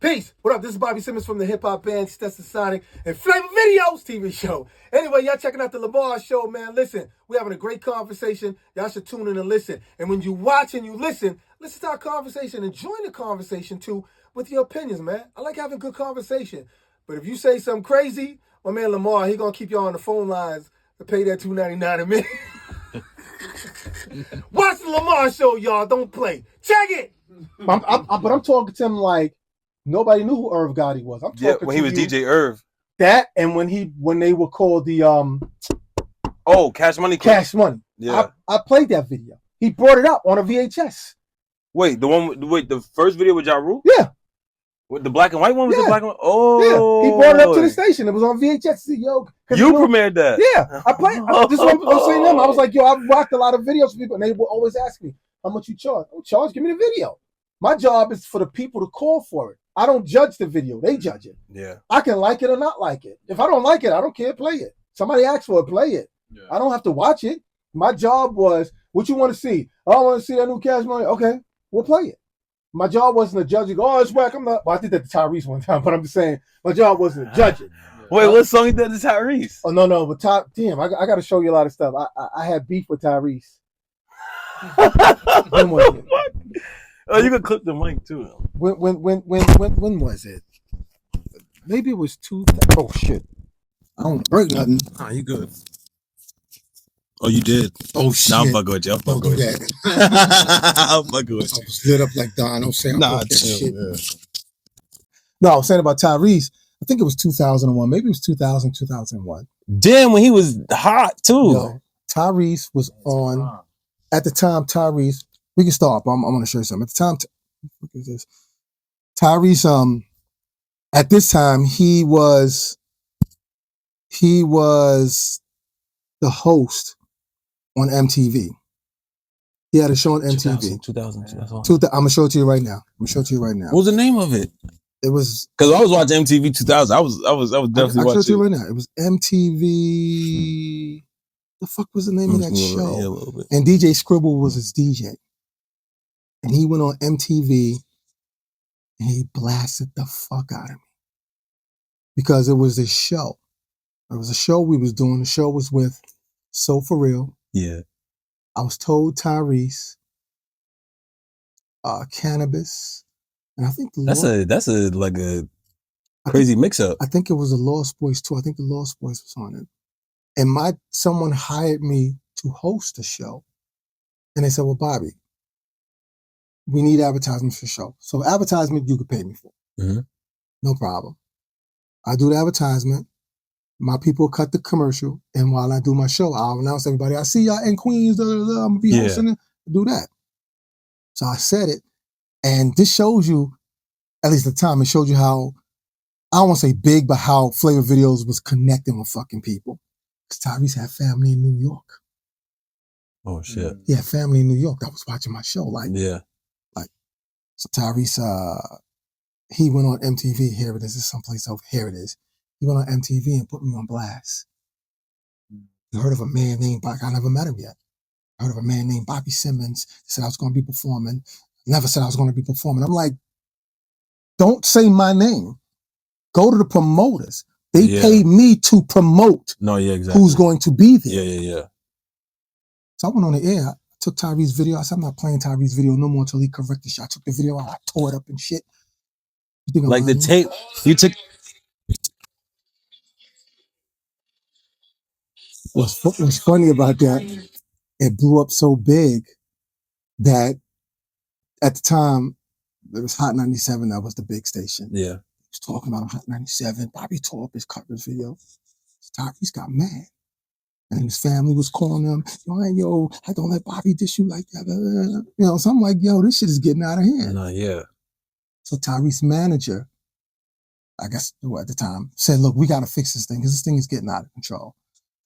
Peace. What up? This is Bobby Simmons from the hip hop band Stetsasonic and Flava Videos TV show. Anyway, y'all checking out the L.A.M.A.R.R show, man. Listen, we're having a great conversation. Y'all should tune in and listen. And when you watch and you listen to our conversation and join the conversation too with your opinions, man. I like having good conversation. But if you say something crazy, my man Lamar, he gonna keep y'all on the phone lines to pay that $2.99 a minute. Watch the L.A.M.A.R.R show, y'all. Don't play. Check it. But I'm talking to him like nobody knew who Irv Gotti was. I'm talking when he was DJ Irv. That and when they were called the Cash Money. Cash Money. Yeah, I played that video. He brought it up on a VHS. Wait, the first video with Ja Rule? Yeah. With the black and white one? Yeah. The black and white? Oh. Yeah. He brought it up to the station. It was on VHS. Yo, you premiered that? Yeah. I played. This is what I'm saying to them. I was like, yo, I've rocked a lot of videos for people, and they will always ask me, how much you charge? I don't charge. Give me the video. My job is for the people to call for it. I don't judge the video. They judge it. Yeah. I can like it or not like it. If I don't like it, I don't care. Play it. Somebody asks for it, play it. Yeah. I don't have to watch it. My job was, what you want to see? I want to see that new Cash Money. Okay, we'll play it. My job wasn't to judge it. Oh, it's whack. I'm not. Well, I did that to Tyrese one time, but I'm just saying my job wasn't to judge it. Wait, what song you did to Tyrese? Oh, no. But damn, I got to show you a lot of stuff. I had beef with Tyrese. When was it? Oh, you can clip the mic too. When was it? Maybe it was 2000. Oh shit! I don't break nothing. Nah, you good. Oh, you did. Oh shit! Nah, I'm fucking with you. I'm fucking with you. I'm fucking with you. I was lit up like Don. Don't say nah, that shit. Yeah. No, I was saying about Tyrese. I think it was 2001. Maybe it was 2000, 2001. Damn, when he was hot too. Yo, Tyrese was on. At the time, Tyrese. We can start. I'm going to show you something. At the time, what is this? Tyrese. At this time, he was the host on MTV. He had a show on MTV. 2000. I'm gonna show it to you right now. What was the name of it? It was because I was watching MTV 2000. I was definitely watching. I'll show it to you right now. It was MTV. The fuck was the name of that show? And DJ Scribble was his DJ. And he went on MTV and he blasted the fuck out of me. Because it was this show. It was a show we was doing. The show was with So For Real. Yeah. I was told Tyrese, Cannabis, and I think that's a crazy mix up. I think it was the Lost Boys too. I think the Lost Boys was on it. And someone hired me to host the show. And they said, well, Bobby, we need advertisements for the show. So advertisement you could pay me for. Mm-hmm. No problem. I do the advertisement. My people cut the commercial. And while I do my show, I'll announce everybody, I see y'all in Queens, I'm going to be hosting it. Do that. So I said it. And this shows you, at least at the time, it showed you how, I don't want to say big, but how Flavor Videos was connecting with fucking people. Because Tyrese had family in New York. Oh, shit. He had family in New York that was watching my show. So Tyrese, he went on MTV. Here it is. It's someplace over. Here it is. He went on MTV and put me on blast. You heard of a man named Bobby? I never met him yet. I heard of a man named Bobby Simmons. He said I was going to be performing. Never said I was going to be performing. I'm like, don't say my name. Go to the promoters. They paid me to promote who's going to be there. Yeah. So I went on the air. I took Tyrese's video. I said, I'm not playing Tyrese's video no more until he corrected shit. I took the video out. I tore it up and shit. Like the tape. You took... What's funny about that, it blew up so big that at the time, it was Hot 97. That was the big station. Yeah. He was talking about Hot 97. Bobby tore up his coverage video. Tyrese got mad. And his family was calling him, yo, I don't let Bobby dish you like that. You know, so I'm like, yo, this shit is getting out of hand. Yeah. So Tyrese's manager, I guess at the time, said, look, we got to fix this thing because this thing is getting out of control.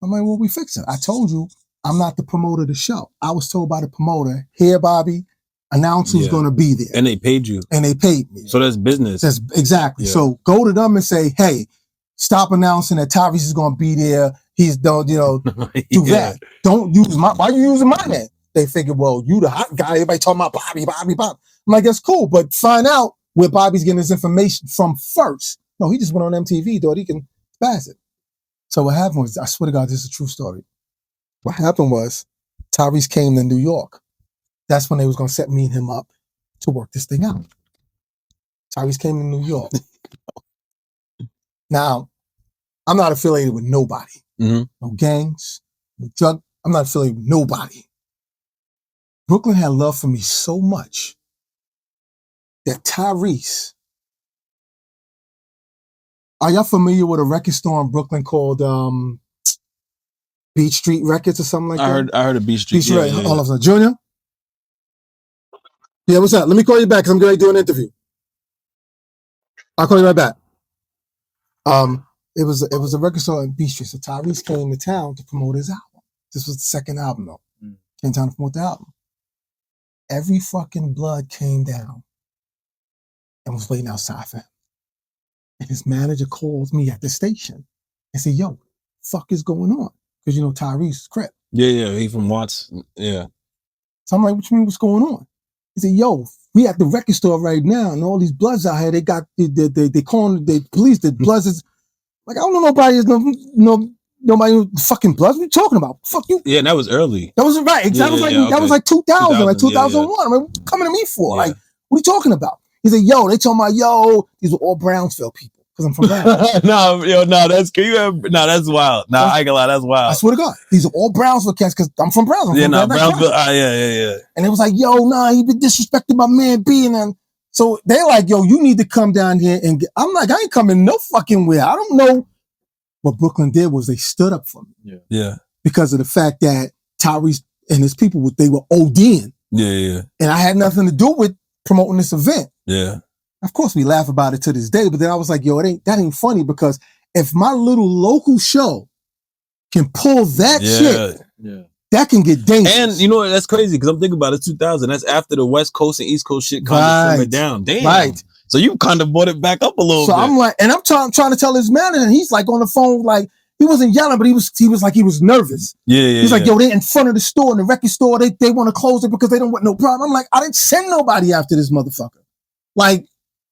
I'm like, well, we fix it. I told you, I'm not the promoter of the show. I was told by the promoter, here, Bobby, announce who's going to be there. And they paid you. And they paid me. So that's business. That's exactly. Yeah. So go to them and say, hey, stop announcing that Tyrese is going to be there. He's don't, do that. Don't use why are you using my name? They figure, well, you the hot guy. Everybody talking about Bobby. I'm like, that's cool, but find out where Bobby's getting his information from first. No, he just went on MTV, thought he can spaz it. So what happened was, I swear to God, this is a true story. What happened was, Tyrese came to New York. That's when they was going to set me and him up to work this thing out. Tyrese came to New York. Now, I'm not affiliated with nobody. Mm-hmm. No gangs, no drug. I'm not affiliated with nobody. Brooklyn had love for me so much that Tyrese. Are y'all familiar with a record store in Brooklyn called Beach Street Records or something like that? I heard of Beach Street. Beach Street Records. Hold on, Junior? Yeah, what's up? Let me call you back because I'm going to do an interview. I'll call you right back. It was a record store in Beach Street. So Tyrese came to town to promote his album. This was the second album though. Came down to promote the album. Every fucking blood came down and was waiting outside for him. And his manager called me at the station and said, yo, fuck is going on? Because you know Tyrese's crip. Yeah, he from Watts. Yeah. So I'm like, what you mean, what's going on? He said, yo, we at the record store right now, and all these bloods out here, they got they calling the police, the bloods is like, I don't know nobody fucking bloods. What are you talking about? Fuck you. Yeah, and that was early. That was right. Exactly. That was like 2000, like 2001. I mean, what you coming to me for? Yeah. Like, what are you talking about? He said, yo, they told me, yo, these were all Brownsville people. Because I'm from Brownsville. no, that's wild. No, I ain't gonna lie, that's wild. I swear to God, these are all Brownsville cats because I'm from Brownsville. Brownsville. Yeah. And it was like, yo, nah, he been disrespecting my man B. And so they're like, yo, you need to come down here and get. I'm like, I ain't coming no fucking where. I don't know. What Brooklyn did was they stood up for me. Yeah. Because of the fact that Tyrese and his people, they were ODing. Yeah. And I had nothing to do with promoting this event. Yeah. Of course, we laugh about it to this day, but then I was like, yo, that ain't funny because if my little local show can pull that shit, that can get dangerous. And you know what? That's crazy because I'm thinking about it. 2000. That's after the West Coast and East Coast shit kind of simmered down. Damn. Right. So you kind of brought it back up a little bit. So I'm like, and I'm trying to tell his manager, and he's like on the phone, like he wasn't yelling, but he was like he was nervous. He's like, yo, they in front of the store, in the record store, they want to close it because they don't want no problem. I'm like, I didn't send nobody after this motherfucker. Like,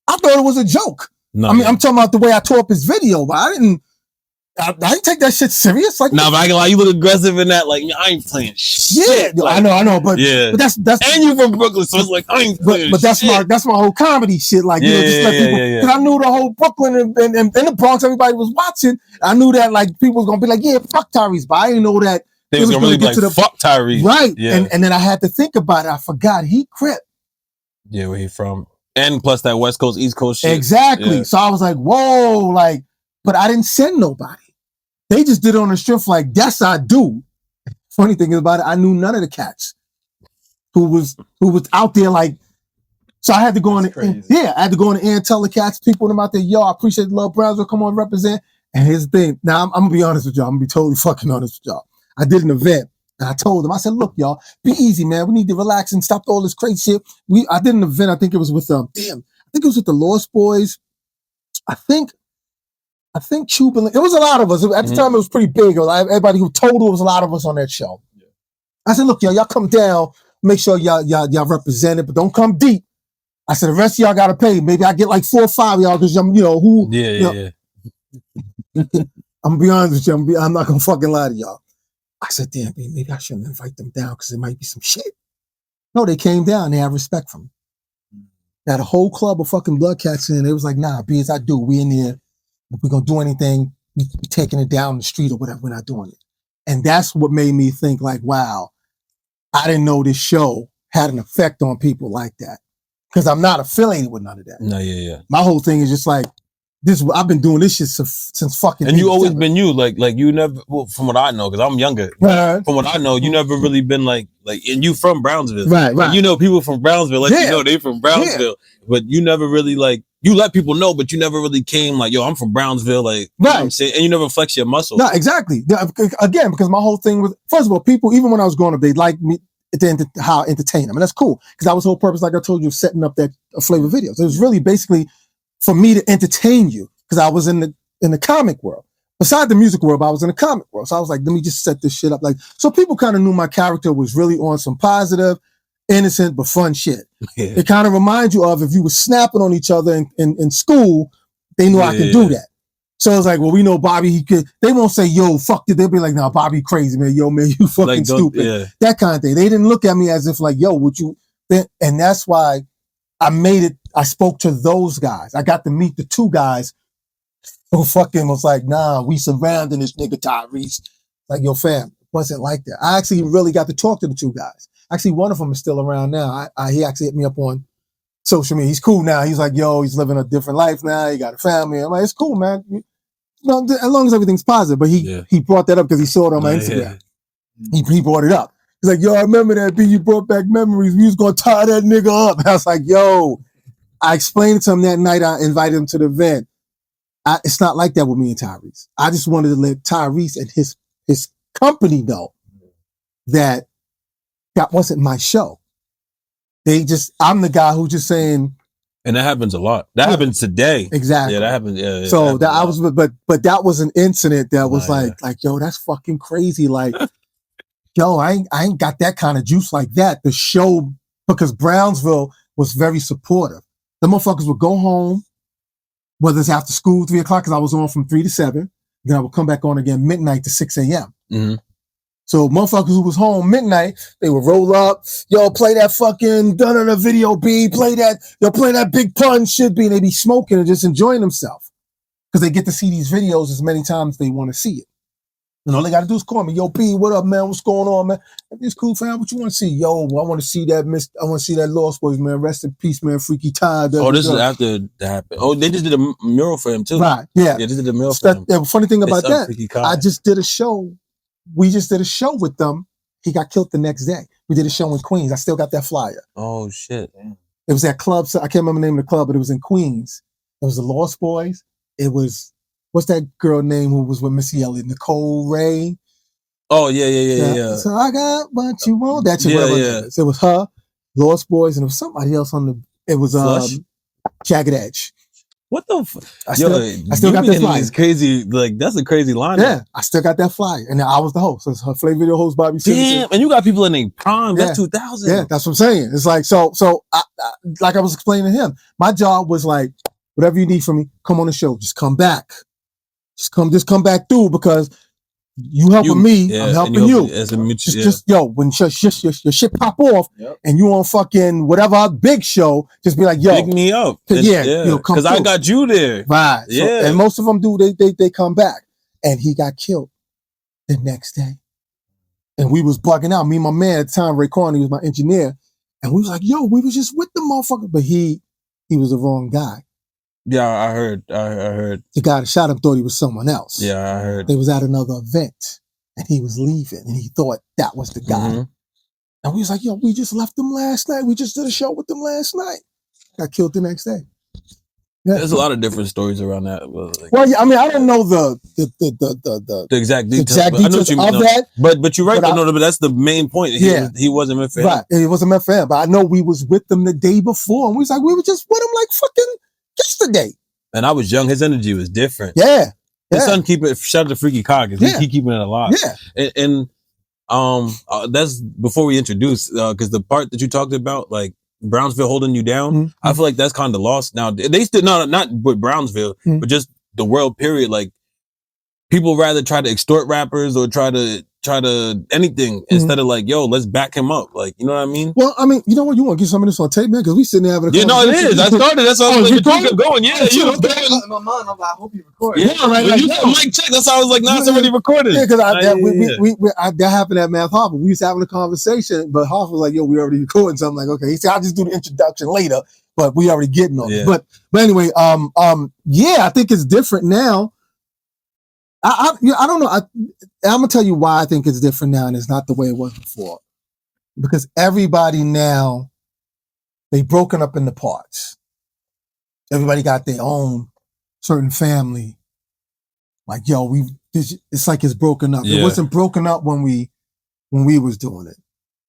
I thought it was a joke. No, I'm talking about the way I tore up his video, but I didn't take that shit serious. Like, but I can lie, you look aggressive in that. Like, I ain't playing shit. Yeah, like, I know, but that's and you from Brooklyn, so it's like I ain't playing but that's shit. my whole comedy shit. Like, you know, just let people. Because I knew the whole Brooklyn and the Bronx, everybody was watching. I knew that like people was gonna be like, yeah, fuck Tyrese, but I didn't know that they was gonna really be like, fuck Tyrese, right? Yeah. And then I had to think about it. I forgot he crip. Yeah, where he from? And plus that West Coast, East Coast shit. Exactly. Yeah. So I was like, whoa, like, but I didn't send nobody. They just did it on the strength like, yes, I do. Funny thing about it, I knew none of the cats who was out there like, so I had to go on I had to go on the air and tell the cats, people them out there, yo, I appreciate the love, Brownsville, come on, represent. And here's the thing. Now I'm gonna be honest with y'all. I'm gonna be totally fucking honest with y'all. I did an event. And I told them, I said, look, y'all, be easy, man. We need to relax and stop all this crazy shit. I did an event, I think it was with I think it was with the Lost Boys. I think Cuban. It was a lot of us. At the time, it was pretty big. Everybody who told it was a lot of us on that show. Yeah. I said, look, y'all come down, make sure y'all represent it, but don't come deep. I said, the rest of y'all gotta pay. Maybe I get like 4 or 5 of y'all because I'm, who. Yeah. I'm gonna be honest with you. I'm not gonna fucking lie to y'all. I said, damn, maybe I shouldn't invite them down because there might be some shit. No, they came down. They had respect for me. They had a whole club of fucking blood cats in. They was like, nah, be as I do. We in there. If we're going to do anything, we taking it down the street or whatever. We're not doing it. And that's what made me think like, wow, I didn't know this show had an effect on people like that. Because I'm not affiliated with none of that. No, yeah. My whole thing is just like, I've been doing this shit since fucking. And you always been you, like you never. Well, from what I know, because I'm younger. Right. From what I know, you never really been like, and you from Brownsville, right? Like, people from Brownsville, they from Brownsville, but you never really like. You let people know, but you never really came like, yo, I'm from Brownsville, like, right? You know what I'm saying, and you never flex your muscle. No, exactly. Again, because my whole thing was, first of all, people, even when I was growing up, they liked me how I entertain them, and that's cool because that was the whole purpose, like I told you, of setting up that flavor videos. It was really basically for me to entertain you, because I was in the comic world. Beside the music world, I was in the comic world. So I was like, let me just set this shit up. Like, so people kind of knew my character was really on some positive. innocent but fun shit. Yeah. It kind of reminds you of if you were snapping on each other in school, they knew I could do that. So it's like, well, we know Bobby, he could, they won't say, yo, fuck it. They'll be like, nah, Bobby crazy, man. Yo, man, you fucking like, stupid. Yeah. That kind of thing. They didn't look at me as if like, yo, would you, and that's why I spoke to those guys. I got to meet the two guys who fucking was like, nah, we surrounding this nigga Tyrese. Like, yo, fam, it wasn't like that. I actually really got to talk to the two guys. Actually, one of them is still around now. He actually hit me up on social media. He's cool now. He's like, yo, he's living a different life now. He got a family. I'm like, it's cool, man. As long as everything's positive. But he brought that up because he saw it on my Instagram. Yeah. He brought it up. He's like, yo, I remember that, B. You brought back memories. We was going to tie that nigga up. And I was like, yo, I explained it to him that night. I invited him to the event. It's not like that with me and Tyrese. I just wanted to let Tyrese and his company know that wasn't my show. I'm the guy who just saying. And that happens a lot. That happens today. Exactly. Yeah, that happens. Yeah. So that I was, but that was an incident that was like, yo, that's fucking crazy. Like, yo, I ain't got that kind of juice like that. The show, because Brownsville was very supportive. The motherfuckers would go home, whether it's after school, 3 o'clock, because I was on from 3 to 7. Then I would come back on again midnight to 6 a.m. Mm-hmm. So motherfuckers who was home midnight, they would roll up, yo, play that fucking done video B, play that Big Pun shit B, and they be smoking and just enjoying themselves. Because they get to see these videos as many times as they want to see it. And all they got to do is call me, yo, B, what up, man? What's going on, man? It's cool, fam. What you want to see? Yo, I want to see that I want to see that Lost Boys, man. Rest in peace, man. Freaky Tide. Oh, this is after that happened. Oh, they just did a mural for him, too. Right, yeah. Yeah, they did a mural for him. The funny thing about that, I just did a show. We just did a show with them. He got killed the next day. We did a show in Queens. I still got that flyer. Oh, shit. It was that club. I can't remember the name of the club, but it was in Queens. It was the Lost Boys. It was, what's that girl name who was with Missy Elliott? Nicole Ray. Oh, yeah. So I got what you want. That's your brother. So it was her, Lost Boys, and it was somebody else it was Jagged Edge. What the fuck? I still got that flyer. It's crazy. Like, that's a crazy line. Yeah, I still got that flyer. And I was the host. So it's her Flavor Video host, Bobby Simmons. Damn, and you got people in their prime. That's 2000. Yeah, that's what I'm saying. It's like, so I, like I was explaining to him, my job was like, whatever you need from me, come on the show. Just come back. Just come back through, because you helping me, I'm helping you. Just yo, when your shit pop off and you on fucking whatever big show, just be like, yo, pick me up. Because I got you there. Right. Yeah. So, and most of them do. They come back. And he got killed the next day. And we was bugging out. Me and my man at the time, Ray Corn, he was my engineer, and we was like, yo, we was just with the motherfucker, but he was the wrong guy. Yeah, I heard. The guy that shot him thought he was someone else. Yeah, I heard. They was at another event, and he was leaving, and he thought that was the guy. Mm-hmm. And we was like, yo, we just left them last night. We just did a show with them last night. Got killed the next day. Yeah. There's a lot of different stories around that. Like, well, yeah, I mean, I don't know the exact details, I know what you mean, of that. But you're right. But that's the main point. He wasn't meant for him. Right, he wasn't meant for him. But I know we was with them the day before, and we were just with him like fucking yesterday. And I was young. His energy was different. Yeah. His son shout out to Freaky Cock. He keeping it alive. Yeah. And that's before we introduce, because the part that you talked about, like Brownsville holding you down, mm-hmm. I feel like that's kind of lost now. They still not with Brownsville, mm-hmm. but just the world period. Like, people rather try to extort rappers or try to anything mm-hmm. instead of like, yo, let's back him up. Like, you know what I mean? Well, I mean, you know what? You want to get some of this on tape, man? Because we sitting there having a conversation. Yeah, no, it is. I started. That's why I was like, keep going. Yeah, you know. In my mind, I'm like, I hope you record. Yeah, right. Like, you got mic check. That's how I was like, it's already recorded. Yeah, because that happened at Math Harvard. We was having a conversation, but Harvard was like, yo, we already recording. So I'm like, okay. He said, I'll just do the introduction later, but we already getting on it. But anyway, yeah, I think it's different now. I don't know. I'm gonna tell you why I think it's different now, and it's not the way it was before. Because everybody now, they broken up into parts. Everybody got their own certain family. Like, yo, it's like it's broken up. It wasn't broken up when we was doing it.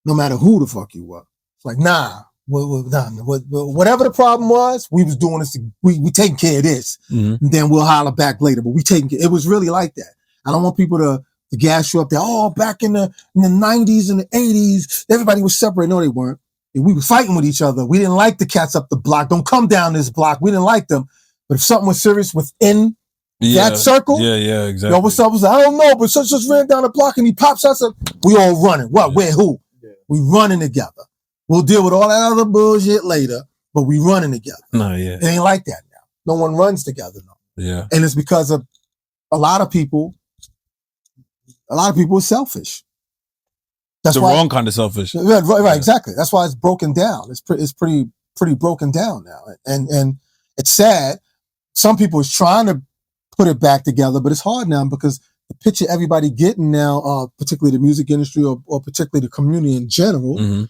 No matter who the fuck you were. It's like, nah. Whatever the problem was, we was doing this. We taking care of this, mm-hmm. and then we'll holler back later. But we taking care. It was really like that. I don't want people to gas you up there. Oh, back in the 90s and the 80s, everybody was separate. No, they weren't. we were fighting with each other. We didn't like the cats up the block. Don't come down this block. We didn't like them. But if something was serious within that circle, exactly. Yo, what's up? I don't know, but such ran down the block and he pops us up. We all running. What? Where? Who? Yeah. We running together. We'll deal with all that other bullshit later, but we running together. No, yeah. It ain't like that now. No one runs together now. Yeah. And it's because of a lot of people are selfish. That's the wrong kind of selfish. Right, exactly. That's why it's broken down. It's pretty broken down now. And it's sad. Some people is trying to put it back together, but it's hard now because the picture everybody getting now, particularly the music industry or particularly the community in general,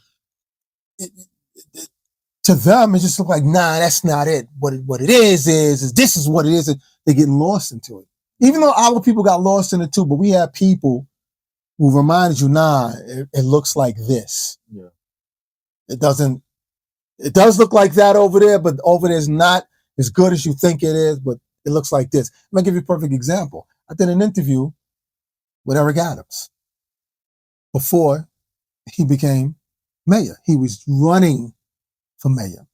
to them, it just look like, nah, that's not it. What it is this is what it is. And they're getting lost into it. Even though our people got lost in it too, but we have people who reminded you, nah, it looks like this. Yeah. It does look like that over there, but over there is not as good as you think it is, but it looks like this. I'm gonna give you a perfect example. I did an interview with Eric Adams before he became mayor. He was running for mayor.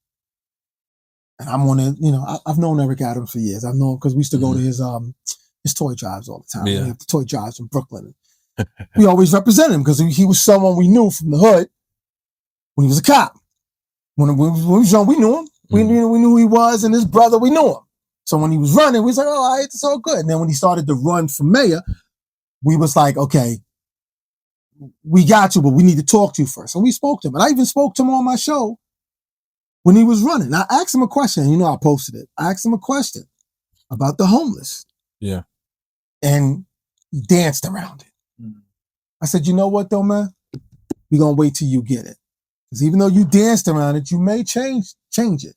And I'm on it, I've known Eric Adams for years. I've known because we used to go to his toy drives all the time. Yeah. We have the toy drives in Brooklyn. We always represented him because he was someone we knew from the hood when he was a cop. When we was young, we knew him. We knew who he was, and his brother, we knew him. So when he was running, we was like, all right, it's all good. And then when he started to run for mayor, we was like, okay, we got you, but we need to talk to you first. And we spoke to him. And I even spoke to him on my show when he was running. I asked him a question. I posted it. I asked him a question about the homeless. Yeah. And he danced around it. Mm-hmm. I said, you know what, though, man? We're going to wait till you get it. Because even though you danced around it, you may change it.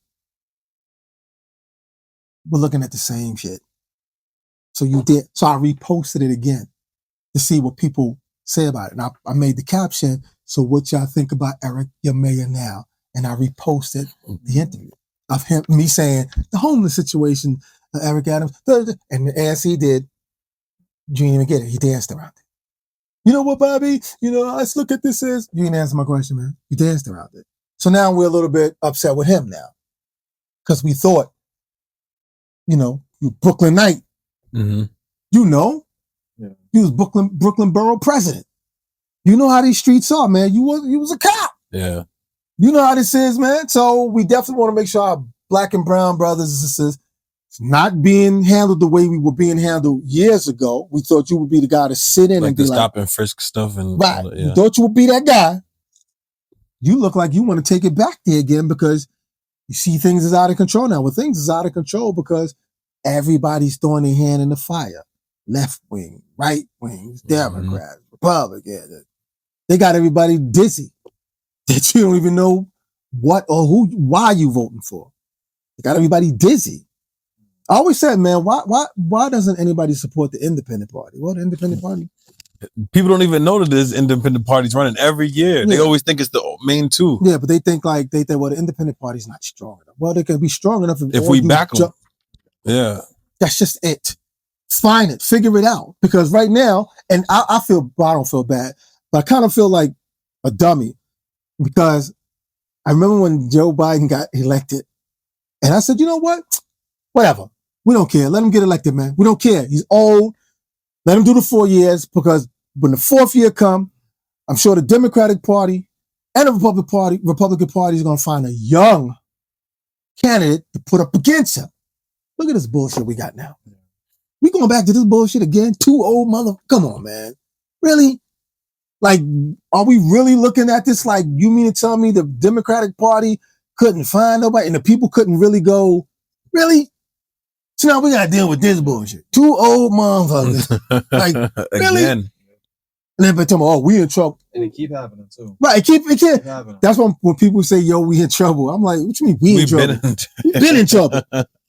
We're looking at the same shit. So you did. So I reposted it again to see what people say about it. And I made the caption, so what y'all think about Eric, your mayor now? And I reposted the interview of me saying, the homeless situation, Eric Adams. And as he did, you didn't even get it. He danced around it. You know what, Bobby? Let's look at this as, you didn't answer my question, man. You danced around it. So now we're a little bit upset with him now. Because we thought, you Brooklynite. Mm-hmm. Yeah. You was Brooklyn Borough president. You know how these streets are, man. You was a cop. Yeah. You know how this is, man. So we definitely want to make sure our black and brown brothers and sisters not being handled the way we were being handled years ago. We thought you would be the guy to sit in and be stop and frisk stuff and right. Yeah. We thought you would be that guy. You look like you want to take it back there again because you see things is out of control now. Well, things is out of control because everybody's throwing their hand in the fire. Left wing, right wing, Democrats, Republicans. They got everybody dizzy that you don't even know what or why you voting for. They got everybody dizzy. I always said, man, why doesn't anybody support the independent party? Well, the independent party. People don't even know that there's independent parties running every year. Yeah. They always think it's the main two. Yeah, but they think well, the independent party's not strong enough. Well, they can be strong enough if we back them. Yeah. That's just it. Find it. Figure it out. Because right now, and I don't feel bad, but I kind of feel like a dummy because I remember when Joe Biden got elected and I said, you know what? Whatever. We don't care. Let him get elected, man. We don't care. He's old. Let him do the 4 years because when the fourth year come, I'm sure the Democratic Party and the Republican Party is going to find a young candidate to put up against him. Look at this bullshit we got now. We going back to this bullshit again? Too old come on, man. Really? Like, are we really looking at this like, you mean to tell me the Democratic Party couldn't find nobody and the people couldn't really go, really? So now we got to deal with this bullshit. Too old motherfuckers. Like, really? Again. And then they tell me, oh, we in trouble. And it keep happening too. Right, it keep happening. That's when people say, yo, we in trouble. I'm like, what you mean we in trouble? We've been in trouble.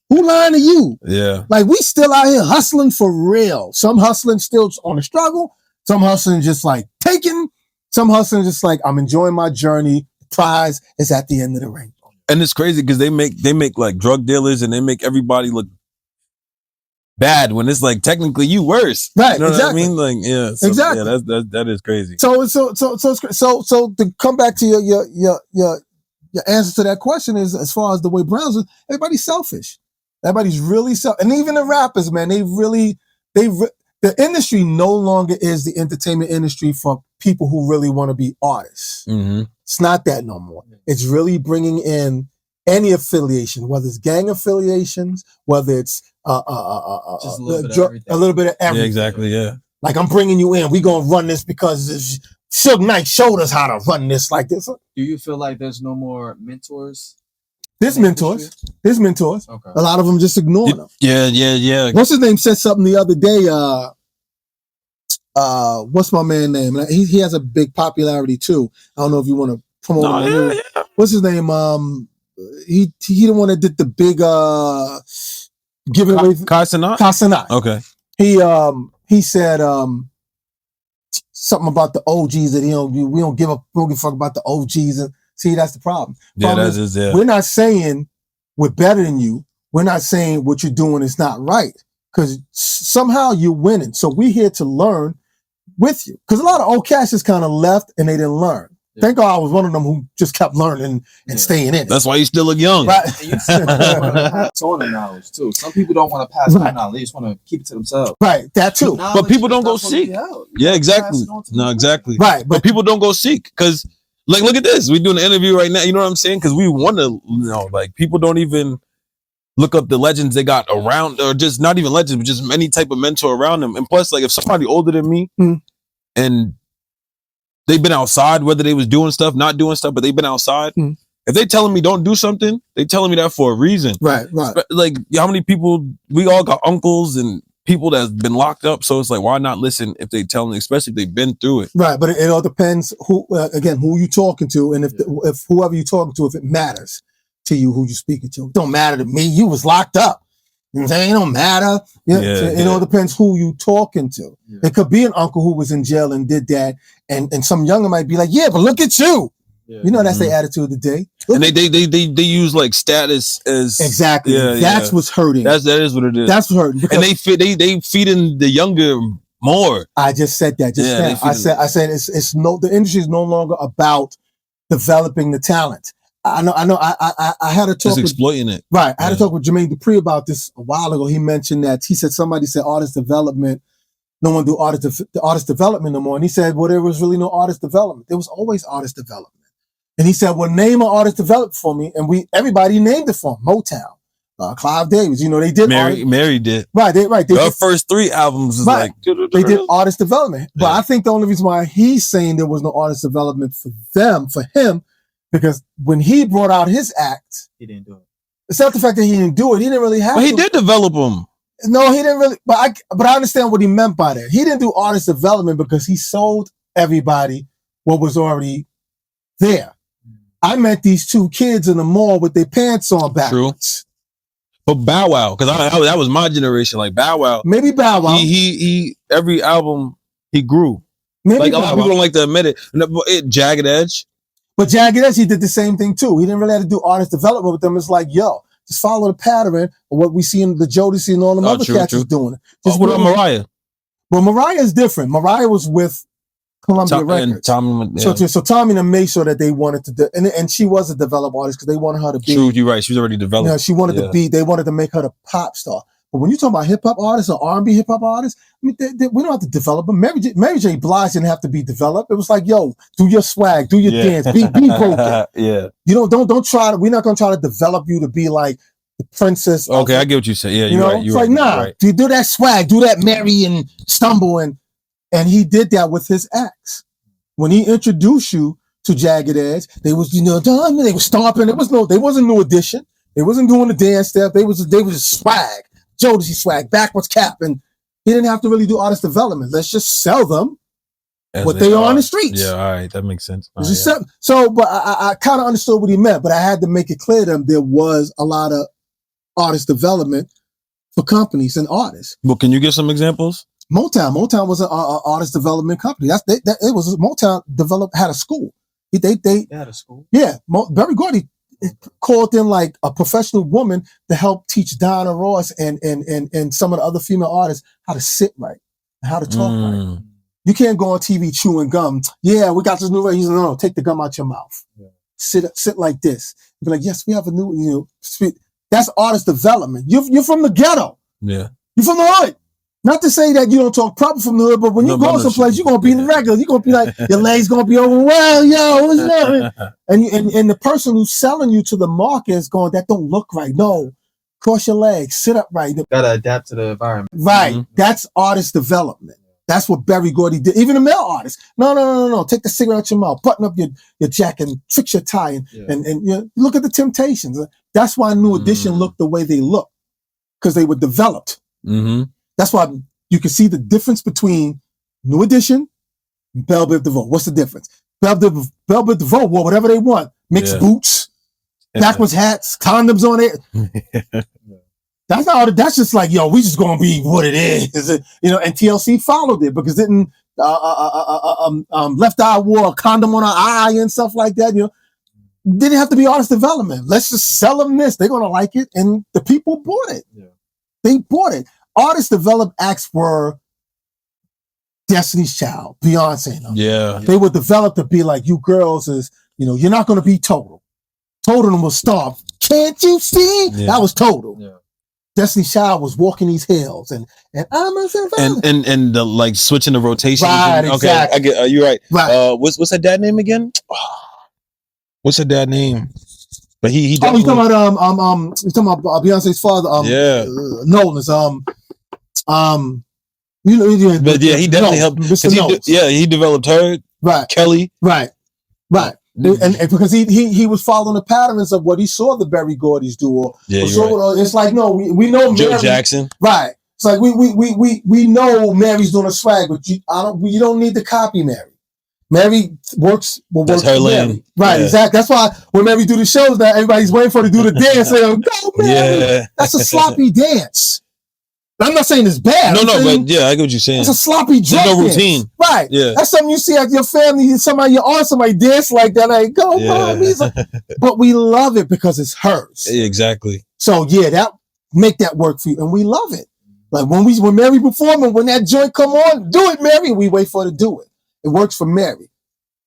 Who lying to you? Yeah. Like, we still out here hustling for real. Some hustling still on the struggle. Some hustling just like taking. Some hustling just like, I'm enjoying my journey. The prize is at the end of the rainbow. And it's crazy because they make like drug dealers and they make everybody look bad when it's like technically you worse. Right. You know exactly. what I mean? Like, yeah. So, exactly. Yeah, that is crazy. So to come back to your your answer to that question is, as far as the way Browns are, everybody's selfish. Everybody's really selfish. And even the rappers, man, the industry no longer is the entertainment industry for people who really want to be artists. Mm-hmm. It's not that no more. It's really bringing in any affiliation, whether it's gang affiliations, whether it's just a little bit of everything. A little bit of everything. Yeah, exactly, yeah. Like, I'm bringing you in. We're going to run this because Suge Knight showed us how to run this like this. Do you feel like there's no more mentors? There's mentors. There's mentors. Okay. A lot of them just ignoring them. Yeah. What's his name said something the other day? What's my man's name? He has a big popularity too. I don't know if you want to promote him. Yeah. What's his name? He the one that did the big giving away. Kasanat? Okay. He said something about the OGs that we don't give a fuck about the OGs. And see, that's the problem. We're not saying we're better than you. We're not saying what you're doing is not right, because somehow you're winning. So we're here to learn with you. Because a lot of old cats just kind of left and they didn't learn. Yeah. Thank God I was one of them who just kept learning and staying in it. That's why you still look young. Right. And you still want to pass on the knowledge too. Some people don't want to pass on knowledge. They just want to keep it to themselves. Right. That too. But people don't go seek. Yeah, exactly. No, exactly. Right. But people don't go seek because, like, look at this. We're doing an interview right now. You know what I'm saying? Because we want to, like, people don't even look up the legends they got around, or just not even legends, but just any type of mentor around them. And plus, like, if somebody older than me and they've been outside, whether they was doing stuff, not doing stuff, but they've been outside. If they telling me don't do something, they telling me that for a reason. Right. Like, how many people, we all got uncles and people that's been locked up. So it's like, why not listen if they tell me, especially if they've been through it. Right. But it all depends who you talking to. And if whoever you talking to, if it matters to you, who you speaking to. It don't matter to me. You was locked up. You know what I'm saying? It don't matter. It all depends who you talking to. Yeah. It could be an uncle who was in jail and did that. And some younger might be like, yeah, but look at you. Yeah. You know, that's their attitude of the day. And they use like status as exactly. That's what's hurting. That is what it is. That's what's hurting. And they feeding the younger more. I just said that just now. I said the industry is no longer about developing the talent. I know. I had a talk. Just exploiting it. Right. I had a talk with Jermaine Dupri about this a while ago. He mentioned that somebody said artist development. No one do artist development no more. And he said, well, there was really no artist development. There was always artist development. And he said, well, name an artist developed for me. And everybody named it for him. Motown, Clive Davis. You know, they did. Mary did. Right. Their first 3 albums is like. They did artist development. But I think the only reason why he's saying there was no artist development for him, because when he brought out his act, he didn't do it. It's not the fact that he didn't do it. He didn't really have to. But he did develop them. No, he didn't really. But I understand what he meant by that. He didn't do artist development because he sold everybody what was already there. I met these 2 kids in the mall with their pants on backwards. True. But Bow Wow, because that was my generation. Like Bow Wow. Maybe Bow Wow. He every album he grew. Maybe like a lot of people don't like to admit it. Jagged Edge. But Jagged Edge, he did the same thing too. He didn't really have to do artist development with them. It's like, yo, just follow the pattern of what we see in the Jodeci and all them other cats is doing. What about Mariah? Well, Mariah is different. Mariah was with Columbia Records. So Tommy made sure that they wanted to, and she was a developed artist because they wanted her to be. True, you're right. She was already developed. You know, she wanted to be. They wanted to make her the pop star. But when you talk about hip hop artists or R&B hip hop artists, I mean, we don't have to develop them. Mary J. Blige didn't have to be developed. It was like, yo, do your swag, do your dance, be broken. Yeah. You don't try to. We're not gonna try to develop you to be like the princess. Okay, I get what you say. Yeah, you're right. It's like, nah, do that swag, do that Mary and stumble, and he did that with his acts. When he introduced you to Jagged Edge, they was they were stomping. They wasn't New Edition. They wasn't doing the dance step. They was just swag. Jodeci swag, backwards cap, and he didn't have to really do artist development. Let's just sell them what they are on the streets. Yeah, all right, that makes sense. So, but I kind of understood what he meant, but I had to make it clear to him there was a lot of artist development for companies and artists. Well, can you give some examples? Motown was an artist development company. It was Motown had a school. They had a school. Yeah, Berry Gordy called in like a professional woman to help teach Diana Ross and some of the other female artists how to sit right and how to talk right. You can't go on TV chewing gum. Yeah, we got this new. He's like, no, take the gum out your mouth. Yeah. sit like this. Be like, yes, we have a new, that's artist development. You're from the ghetto. Yeah. You're from the hood. Not to say that you don't talk proper from the hood, but when you go someplace, you're gonna be in the regular. You're gonna be like, your legs gonna be over. Well, yo, what's up? And the person who's selling you to the market is going, that don't look right. No, cross your legs, sit up right. Gotta adapt to the environment. Right. Mm-hmm. That's artist development. That's what Berry Gordy did. Even the male artists. No. Take the cigarette out your mouth, button up your jacket, and fix your tie, and look at the Temptations. That's why New Edition looked the way they look, because they were developed. Mm-hmm. That's why you can see the difference between New Edition and Belle Biv DeVoe. What's the difference? Belle Biv DeVoe wore whatever they want. Mixed boots, backwards hats, condoms on it. That's not. That's just like, yo, we just gonna be what it is, and TLC followed it because didn't Left Eye wore a condom on her eye and stuff like that. Didn't have to be artist development. Let's just sell them this. They're gonna like it, and the people bought it. Yeah. They bought it. Artist developed acts were Destiny's Child, Beyonce. Yeah, they were developed to be like, you girls is, you're not gonna be Total. Total will starve. Can't you see? Yeah. That was Total. Yeah. Destiny's Child was walking these hills, and I'm and the like switching the rotation. Right, exactly. Okay, I get. You're right. Right. What's her dad name again? What's her dad name? But he. He's talking about he's talking about Beyonce's father. Nolan's But yeah, he definitely helped. He developed her. Right. Kelly. Right. And because he was following the patterns of what he saw the Berry Gordys do. It's like, no, we know Joe Mary, Jackson. Right. It's like we know Mary's doing a swag, but you don't need to copy Mary. Mary works. That's her lane. Right, yeah. Exactly. That's why when Mary do the shows now, everybody's waiting for her to do the dance. They go, Mary. Yeah. That's a sloppy dance. I'm not saying it's bad. No, but yeah, I get what you're saying. It's a sloppy dance. No routine. Right. Yeah. That's something you see at your family, somebody dance like that. Like, go, Mom. But we love it because it's hers. Exactly. So that make that work for you. And we love it. Like when Mary performing, when that joint come on, do it, Mary. We wait for her to do it. It works for Mary.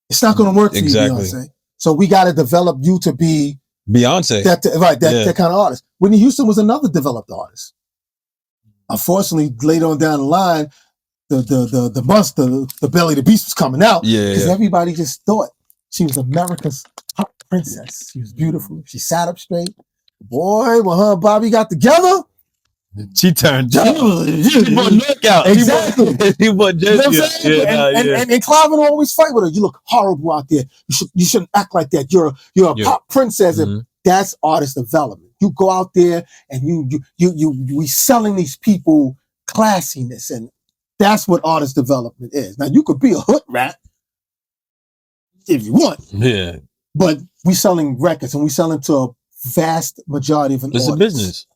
It's not going to work for you, Beyonce. So we got to develop you to be Beyonce. That kind of artist. Whitney Houston was another developed artist. Unfortunately, later on down the line, the monster, the belly, the beast was coming out. Yeah. Because everybody just thought she was America's hot princess. She was beautiful. She sat up straight. Boy, when her and Bobby got together, she turned up. She bought knockout. Exactly. He bought Jesse. And Clive would always fight with her. You look horrible out there. You shouldn't act like that. You're a pop princess. Mm-hmm. And that's artist development. You go out there and we selling these people classiness, and that's what artist development is. Now you could be a hood rat if you want. Yeah. But we selling records, and we selling to a vast majority of an audience. It's a business.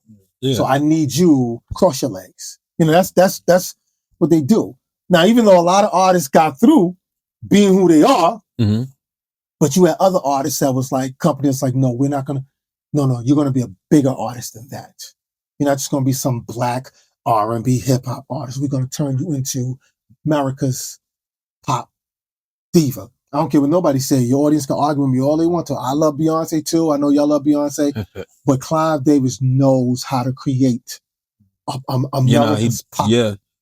Yeah. So I need you cross your legs. That's what they do. Now, even though a lot of artists got through being who they are, mm-hmm. but you had other artists that was like companies like, no, we're not gonna. No, you're gonna be a bigger artist than that. You're not just gonna be some black R&B hip hop artist. We're gonna turn you into America's pop diva. I don't care what nobody say. Your audience can argue with me all they want to. I love Beyonce too. I know y'all love Beyonce, but Clive Davis knows how to create America's pop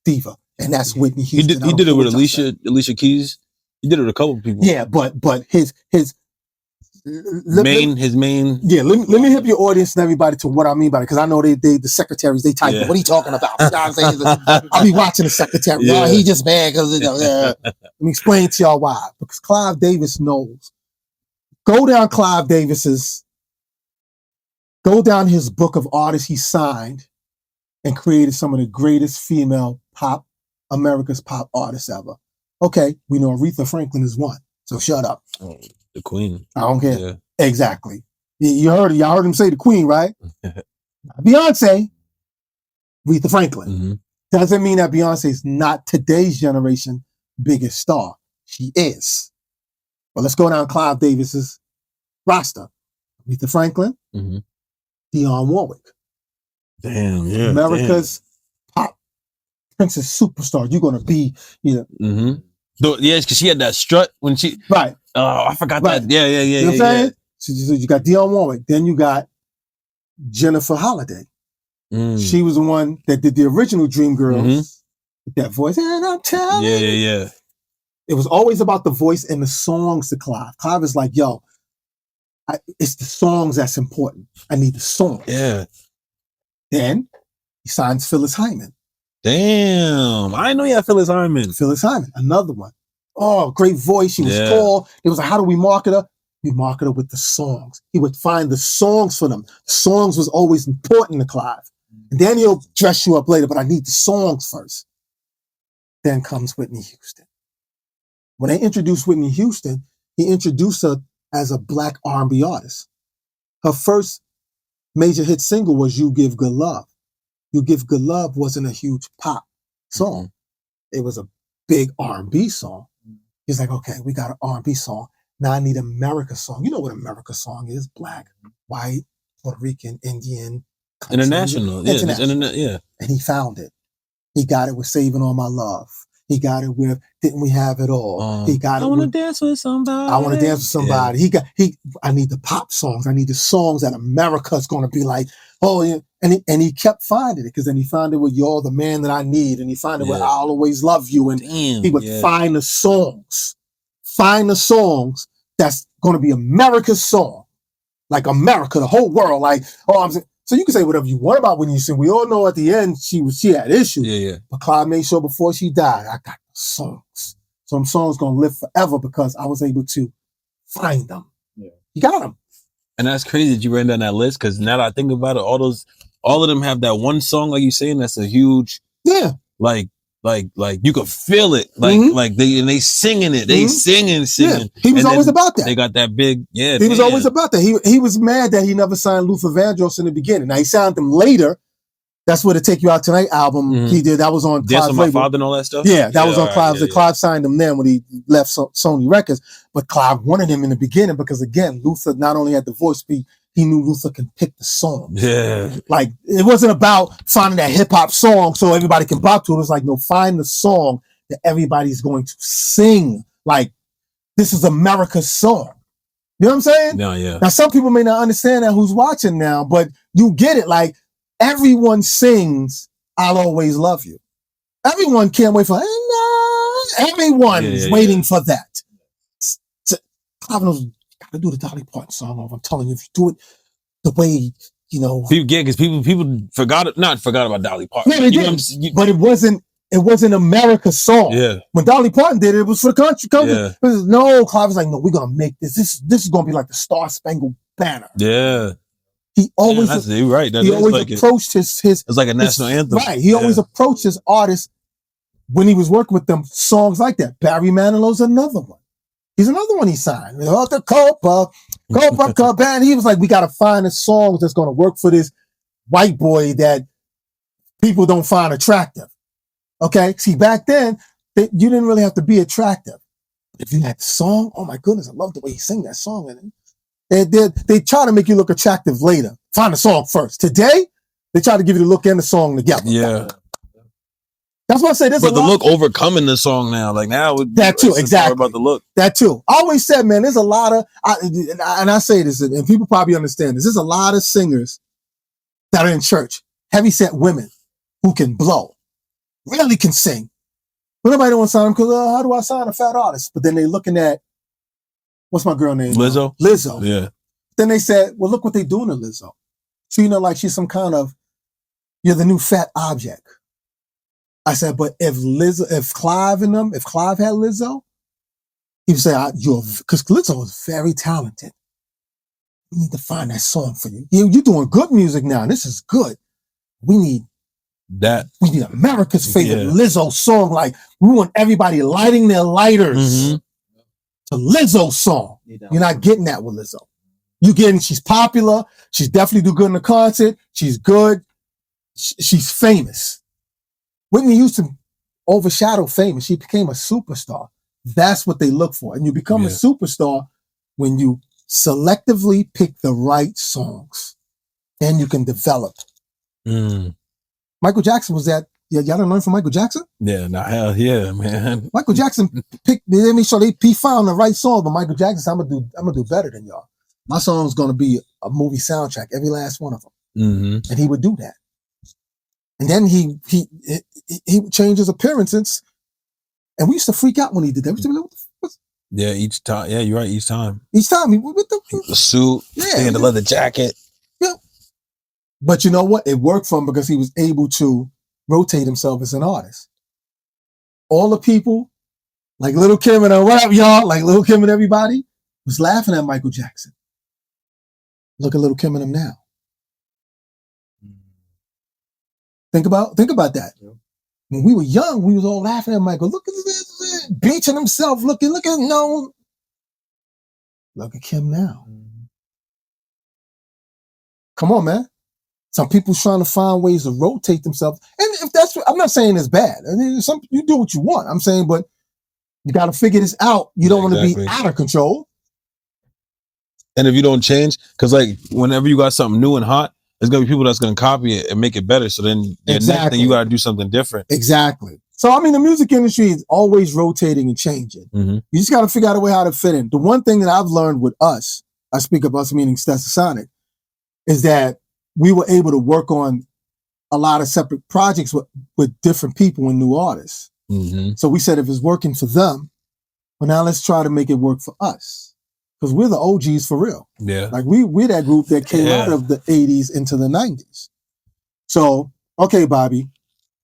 diva, and that's Whitney Houston. He did it with Alicia Keys. He did it with a couple of people. Yeah, but his main. Yeah, let me help your audience and everybody to what I mean by it, because I know they the secretaries, they type what are you talking about? You know what I'm saying? I'll be watching the secretary. Yeah. He just mad because let me explain to y'all why. Because Clive Davis knows. Go down his book of artists he signed and created some of the greatest female America's pop artists ever. Okay, we know Aretha Franklin is one, so shut up. The Queen. I don't care. Yeah. Exactly. Y'all heard him say the Queen, right? Beyonce, Aretha Franklin. Mm-hmm. Doesn't mean that Beyonce is not today's generation biggest star. She is. But let's go down Clive Davis's roster. Aretha Franklin, mm-hmm. Dionne Warwick. Damn, yeah. America's pop princess superstar. You're gonna be, Mm-hmm. Yeah, because she had that strut when she. Right. Oh, I forgot that. Yeah. You know what I'm saying? So you got Dionne Warwick. Then you got Jennifer Holliday. She was the one that did the original Dreamgirls with that voice. And I'm telling you. Yeah. It was always about the voice and the songs to Clive. Clive is like, yo, it's the songs that's important. I need the songs. Yeah. Then he signs Phyllis Hyman. Damn. I didn't know you had Phyllis Hyman. Phyllis Hyman, another one. Oh, great voice. She was tall. It was like, how do we market her? We market her with the songs. He would find the songs for them. The songs was always important to Clive. And then he'll dress you up later, but I need the songs first. Then comes Whitney Houston. When they introduced Whitney Houston, he introduced her as a black R&B artist. Her first major hit single was You Give Good Love. You Give Good Love wasn't a huge pop song. It was a big R&B song. He's like, okay, we got an R&B song. Now I need an America song. You know what America song is? Black, white, Puerto Rican, Indian. Country, international. Yeah. And he found it. He got it with Saving All My Love. He got it with Didn't We Have It All? He got it. I want to dance with somebody. I want to dance with somebody. Yeah. I need the pop songs. I need the songs that America's going to be like, oh, yeah. And he kept finding it, because then he found it with You're the Man That I Need. And he found it with I'll Always Love You. And he would find the songs that's going to be America's song. Like America, the whole world. Like, oh, I'm saying. So you can say whatever you want about Whitney Houston. We all know at the end she had issues. Yeah. But Clive made sure before she died, I got the songs. So them songs gonna live forever because I was able to find them. Yeah. You got them. And that's crazy that you ran down that list, because now that I think about it, all of them have that one song, like you saying, that's a huge, like you could feel it, like they singing it, they singing. Yeah. He was always about that. They got that big, He was always about that. He was mad that he never signed Luther Vandross in the beginning. Now he signed him later. That's what the Take You Out Tonight album he did. That was on Dance Clive's with My label. Father and all that stuff. Yeah, that was on Clive's. Clive signed him then when he left Sony Records. But Clive wanted him in the beginning because, again, Luther not only had the voice, he knew Luther can pick the song. Yeah. Like, it wasn't about finding that hip hop song so everybody can bop to it. It was like, no, find the song that everybody's going to sing. Like, this is America's song. You know what I'm saying? No, yeah. Now, some people may not understand that who's watching now, but you get it. Like, everyone sings I'll Always Love You. Everyone can't wait for everyone's waiting for that. Clive knows you gotta do the Dolly Parton song over. I'm telling you, if you do it the way, you know. Because people forgot about Dolly Parton. Yeah, they did. But it wasn't America's song. Yeah. When Dolly Parton did it, it was for the country. Yeah. No, Clive was like, no, we're gonna make this. This is gonna be like the Star Spangled Banner. Yeah. He always you're right. He always approached his it's like a national anthem. Right. He always approached his artists when he was working with them, songs like that. Barry Manilow's another one. He's another one he signed. The Copa, and he was like, we gotta find a song that's gonna work for this white boy that people don't find attractive. Okay? See, back then, you didn't really have to be attractive. If you had the song, oh my goodness, I love the way he sang that song. And they try to make you look attractive later. Find the song first. Today, they try to give you the look and the song together. Yeah. That's what I say. But the look overcoming the song now. Like now, that too, exactly. About the look. That too. I always said, man, there's a lot of, and I say this, and people probably understand this. There's a lot of singers that are in church, heavyset women who can blow, really can sing. But nobody don't want to sign them because how do I sign a fat artist? But then they looking at, what's my girl name? Lizzo. Lizzo. Yeah. Then they said, well, look what they doing to Lizzo. Treating her like she's some kind of, you're the new fat object. I said, but if Clive had Lizzo, he would say, because Lizzo is very talented. We need to find that song for you. You're doing good music now. And this is good. We need that. We need America's favorite Lizzo song. Like, we want everybody lighting their lighters to Lizzo song. You're not getting that with Lizzo. You getting, she's popular. She's definitely do good in the concert. She's good. She's famous. Whitney Houston overshadowed famous. She became a superstar. That's what they look for. And you become a superstar when you selectively pick the right songs. And you can develop. Michael Jackson was that. Y'all didn't learn from Michael Jackson? Yeah, hell yeah, man. Michael Jackson picked. They made sure he found the right song, but Michael Jackson said, I'm gonna do better than y'all. my song's going to be a movie soundtrack, every last one of them. Mm-hmm. And he would do that. And then he would change his appearances. And we used to freak out when he did that. We used to be like, what the Yeah, each time. Yeah, you're right. Each time. Each time he with the suit, and the leather jacket. Yeah. But you know what? It worked for him because he was able to rotate himself as an artist. All the people, like Little Kim and what up, y'all? Like Little Kim and everybody was laughing at Michael Jackson. Look at Little Kim and him now. Think about that. Yeah. When we were young, we was all laughing at Michael. Look at this, bleaching himself. Look at no. Look at Kim now. Come on, man. Some people trying to find ways to rotate themselves. And if that's, I'm not saying it's bad. I mean, you do what you want. I'm saying, but you got to figure this out. You don't want to be out of control. And if you don't change, because like whenever you got something new and hot, there's going to be people that's going to copy it and make it better. So then next thing you got to do something different. Exactly. So, I mean, the music industry is always rotating and changing. Mm-hmm. You just got to figure out a way how to fit in. The one thing that I've learned with us, I speak of us meaning Stetsasonic, is that we were able to work on a lot of separate projects with different people and new artists. Mm-hmm. So we said if it's working for them, well, now let's try to make it work for us. Because we're the OGs for real. Yeah. Like we're that group that came out of the 80s into the 90s. So, okay, Bobby,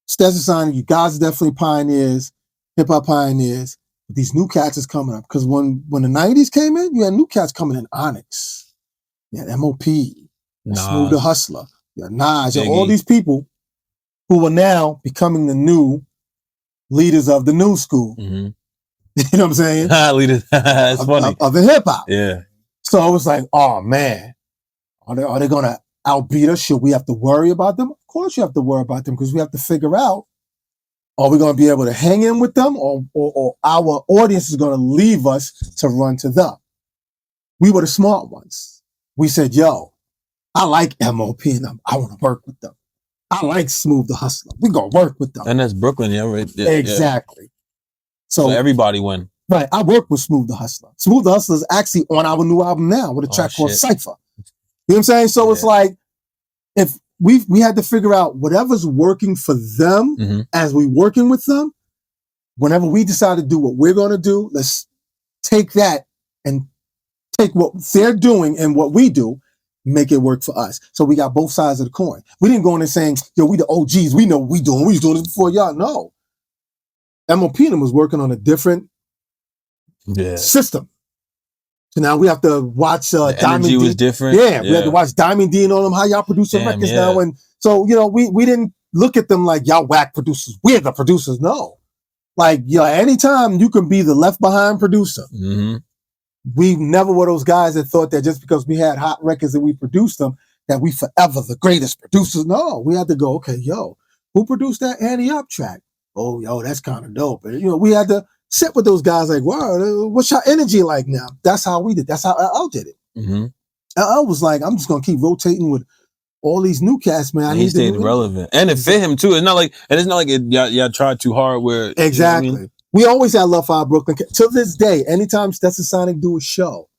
Stetsasonic, you guys are definitely pioneers, hip-hop pioneers. But these new cats is coming up. Because when the 90s came in, you had new cats coming in. Onyx. You had M.O.P. Smooth the Hustler. You had Nas. You had all these people who are now becoming the new leaders of the new school. Mm-hmm. You know what I'm saying? It's funny. Of the hip hop. Yeah. So it was like, oh man, are they gonna outbeat us? Should we have to worry about them? Of course you have to worry about them because we have to figure out, are we gonna be able to hang in with them or our audience is gonna leave us to run to them? We were the smart ones. We said, yo, I like M.O.P. and them. I want to work with them. I like Smooth the Hustler. We gonna work with them. And that's Brooklyn, yeah, right? Yeah, exactly. Yeah. So everybody win. Right. I work with Smooth the Hustler. Smooth the Hustler is actually on our new album now with a track called Cypher. You know what I'm saying? So it's like, if we had to figure out whatever's working for them as we working with them, whenever we decide to do what we're going to do, let's take that and take what they're doing and what we do, make it work for us. So we got both sides of the coin. We didn't go in there saying, yo, we the OGs. We know what we doing. We was doing this before y'all. No. M.O.P. was working on a different system. So now we have to watch Diamond D. was different. Yeah, we have to watch Diamond D and all them, how y'all producing records now. And so, you know, we didn't look at them like y'all whack producers. We're the producers. No. Like, anytime you can be the left behind producer. Mm-hmm. We never were those guys that thought that just because we had hot records and we produced them, that we forever the greatest producers. No, we had to go, okay, yo, who produced that Annie Up track? Oh, yo, that's kind of dope. And, we had to sit with those guys like, wow, what's your energy like now? That's how we did. That's how LL did it. Mm-hmm. LL was like, I'm just going to keep rotating with all these new cats, man. He stayed relevant. And it fit him, too. It's not like y'all tried too hard where... Exactly. You know what I mean? We always had love for our Brooklyn. To this day, anytime Stetsasonic do a show,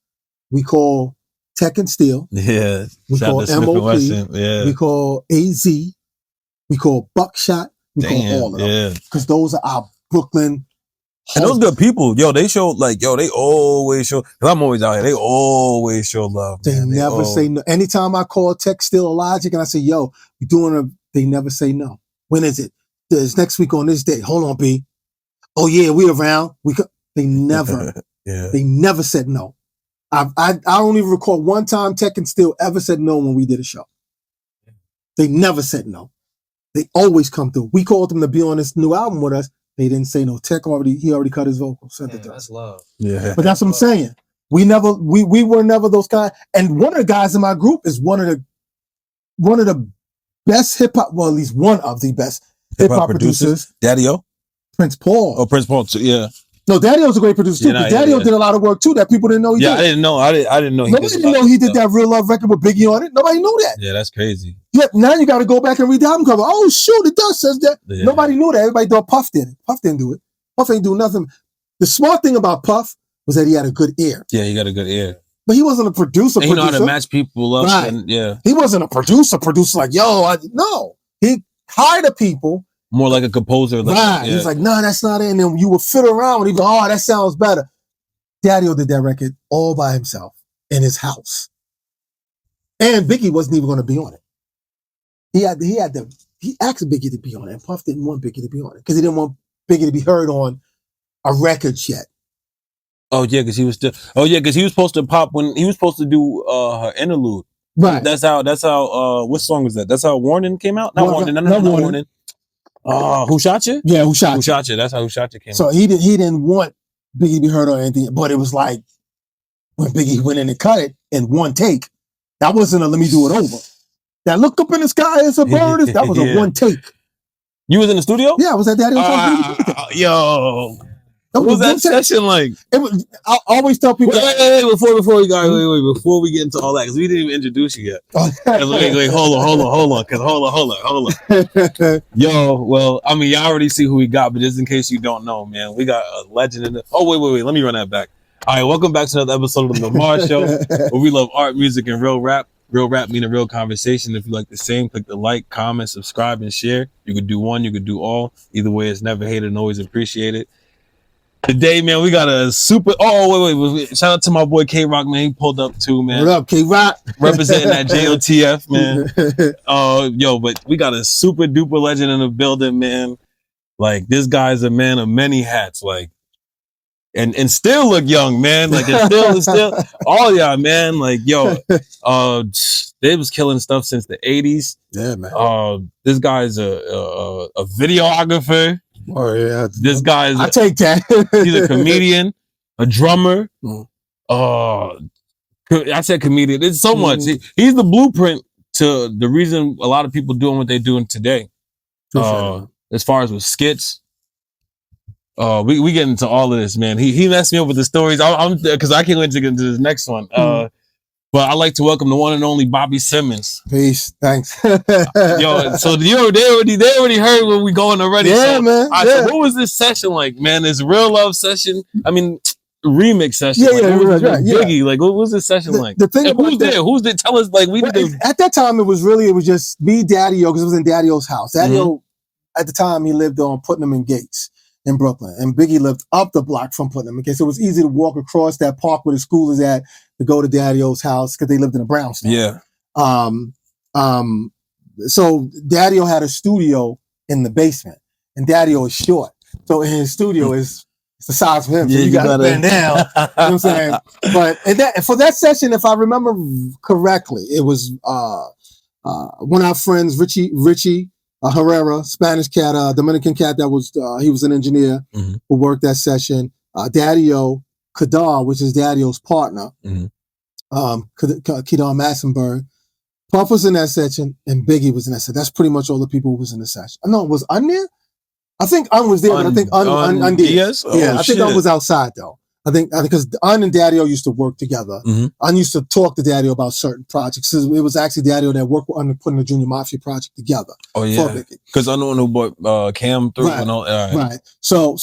we call Tech and Steel. Yeah. We call M.O.P. Yeah. We call AZ. We call Buckshot. We call all of them. Yeah. Because those are our Brooklyn. And those good people, they show they always show. Because I'm always out here, they always show love. They never say no. Anytime I call Tech Steel Logic and I say, yo, we doing they never say no. When is it? It's next week on this day. Hold on, B. Oh yeah, we around. They never, they never said no. I don't even recall one time Tech and Steel ever said no when we did a show. They never said no. They always come through. We called them to be on this new album with us. They didn't say no. Tech he already cut his vocals. Sent it to us. That's love. Yeah. But that's what I'm saying. We were never those kind. And one of the guys in my group is one of the best hip hop. Well, at least one of the best hip hop producers. Daddy-O? Prince Paul. Oh, Prince Paul too. Yeah. No, Daddy-O's a great producer too. But Daddy-O did a lot of work too that people didn't know he did. I didn't know. I didn't know. Nobody didn't know he did that Real Love record with Biggie on it. Nobody knew that. Yeah, that's crazy. Yeah, now you got to go back and read the album cover. Oh shoot, it does says that. Yeah. Nobody knew that. Everybody thought Puff did it. Puff didn't do it. Puff ain't do nothing. The smart thing about Puff was that he had a good ear. Yeah, he got a good ear. But he wasn't a producer. And he know how to match people up. Right. And, yeah. He wasn't a producer like, no. He hired the people. More like a composer. Right. Yeah. He's like, no, that's not it. And then you would fiddle around with him. Oh, that sounds better. Daddy-O did that record all by himself in his house. And Biggie wasn't even going to be on it. He asked Biggie to be on it, and Puff didn't want Biggie to be on it because he didn't want Biggie to be heard on a record yet. Oh yeah, because he was still. Oh yeah, because he was supposed to pop when he was supposed to do her interlude. Right. That's how. What song was that? That's how Warning came out. Not Warning. No, Warning. Who Shot You? Yeah, Who Shot You? Who Shot You? That's how Who Shot You came out. So he didn't want Biggie to be heard on anything, but it was like when Biggie went in and cut it in one take. That wasn't a let me do it over. That look up in the sky is a bird. That was a one take. You was in the studio? Yeah, I was at Daddy-O's house. Yo. What was that session like? It was. I always tell people. Wait, before we get into all that, because we didn't even introduce you yet. Wait, hold on. Yo, well, I mean, y'all already see who we got, but just in case you don't know, man, we got a legend in the. Oh, wait, let me run that back. All right, welcome back to another episode of the L.A.M.A.R.R Show, where we love art, music, and real rap. Real rap meaning real conversation. If you like the same, click the like, comment, subscribe, and share. You could do one, you could do all. Either way, it's never hated and always appreciated. Today, man, we got a super. Oh, wait. Shout out to my boy K-Rock, man. He pulled up too, man. What up, K-Rock? Representing that JOTF, man. Yo, but we got a super duper legend in the building, man. Like, this guy's a man of many hats, like, and still look young, man. Like, it's still all y'all, man. Like, yo, they was killing stuff since the 80s. Yeah, man. This guy's a videographer. Oh yeah, this guy is. I take that. He's a comedian, a drummer. I said comedian. It's so much. He's the blueprint to the reason a lot of people doing what they're doing today. As far as with skits, we get into all of this, man. He messed me up with the stories. I'm because I can't wait to get into this next one. But I'd like to welcome the one and only Bobby Simmons. Peace. Thanks. Yo, so they already heard where we going already. Yeah, so, man. So what was this session like, man? This real love session? I mean, remix session. Right. Biggie, like, what was this session like? The thing about who's there? Tell us, like, at that time, it was just me, Daddy-O, because it was in Daddy-O's house. Daddy-O, at the time, he lived on Putnam and Gates in Brooklyn, and Biggie lived up the block from Putnam and Gates. So it was easy to walk across that park where the school is at to go to Daddy-O's house because they lived in a brownstone. Yeah. So Daddy-O had a studio in the basement, and Daddy-O is short, so in his studio it's the size of him. So you gotta bend down. You know what I'm saying? But for that session, if I remember correctly, it was one of our friends, Richie Herrera, Spanish cat, Dominican cat. That was he was an engineer who worked that session. Daddy-O, Kadar, which is Daddy-O's partner, Kadar Massenberg. Puff was in that section, and Biggie was in that section. That's pretty much all the people who was in the session. No, was Un there? I think Un was there, but I think Un did. Yes? I think Un was outside though. I think because Un and Daddy-O used to work together. Un used to talk to Daddy-O about certain projects. It was actually Daddy-O that worked on putting the Junior Mafia project together. Oh yeah, because I know who bought Cam through and all. Right. So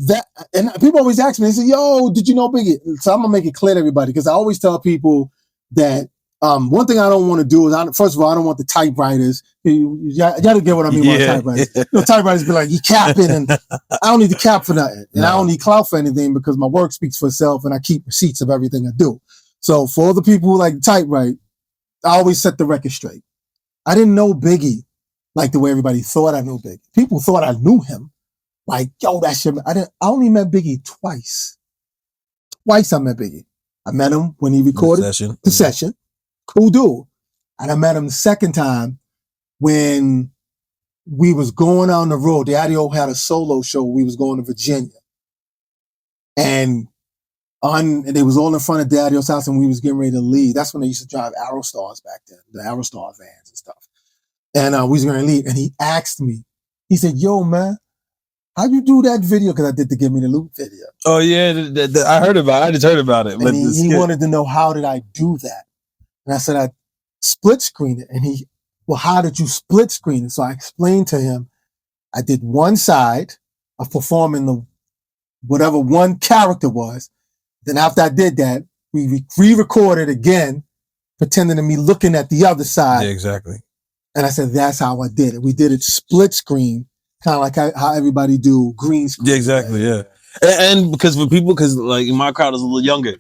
that, and people always ask me, they say, "Yo, did you know Biggie?" So I'm gonna make it clear to everybody because I always tell people that one thing I don't want to do is, first of all, I don't want the typewriters. You gotta get what I mean by typewriters. Typewriters be like, you capping, and I don't need to cap for nothing. And I don't need clout for anything because my work speaks for itself and I keep receipts of everything I do. So for all the people who like to typewrite, I always set the record straight. I didn't know Biggie like the way everybody thought I knew Biggie. People thought I knew him. Like, yo, that shit. I only met Biggie twice. Twice I met Biggie. I met him when he recorded the session. Cool dude. And I met him the second time when we was going on the road. Daddy-O had a solo show. We was going to Virginia. And they was all in front of Daddy-O's house and we was getting ready to leave. That's when they used to drive Aerostars back then, the Aerostar vans and stuff. And we was going to leave. And he asked me, he said, yo, man, how'd you do that video? Because I did the Give Me the Loot video. Oh, yeah. I heard about it. I just heard about it. And but he wanted to know, how did I do that? And I said, I split screened it. And well, how did you split screen it? So I explained to him, I did one side of performing whatever one character was. Then after I did that, we re-recorded again, pretending to me looking at the other side. Yeah, exactly. And I said, that's how I did it. We did it split screen, kind of like how everybody do green screen. Yeah, exactly, yeah. And because for people, because like my crowd is a little younger,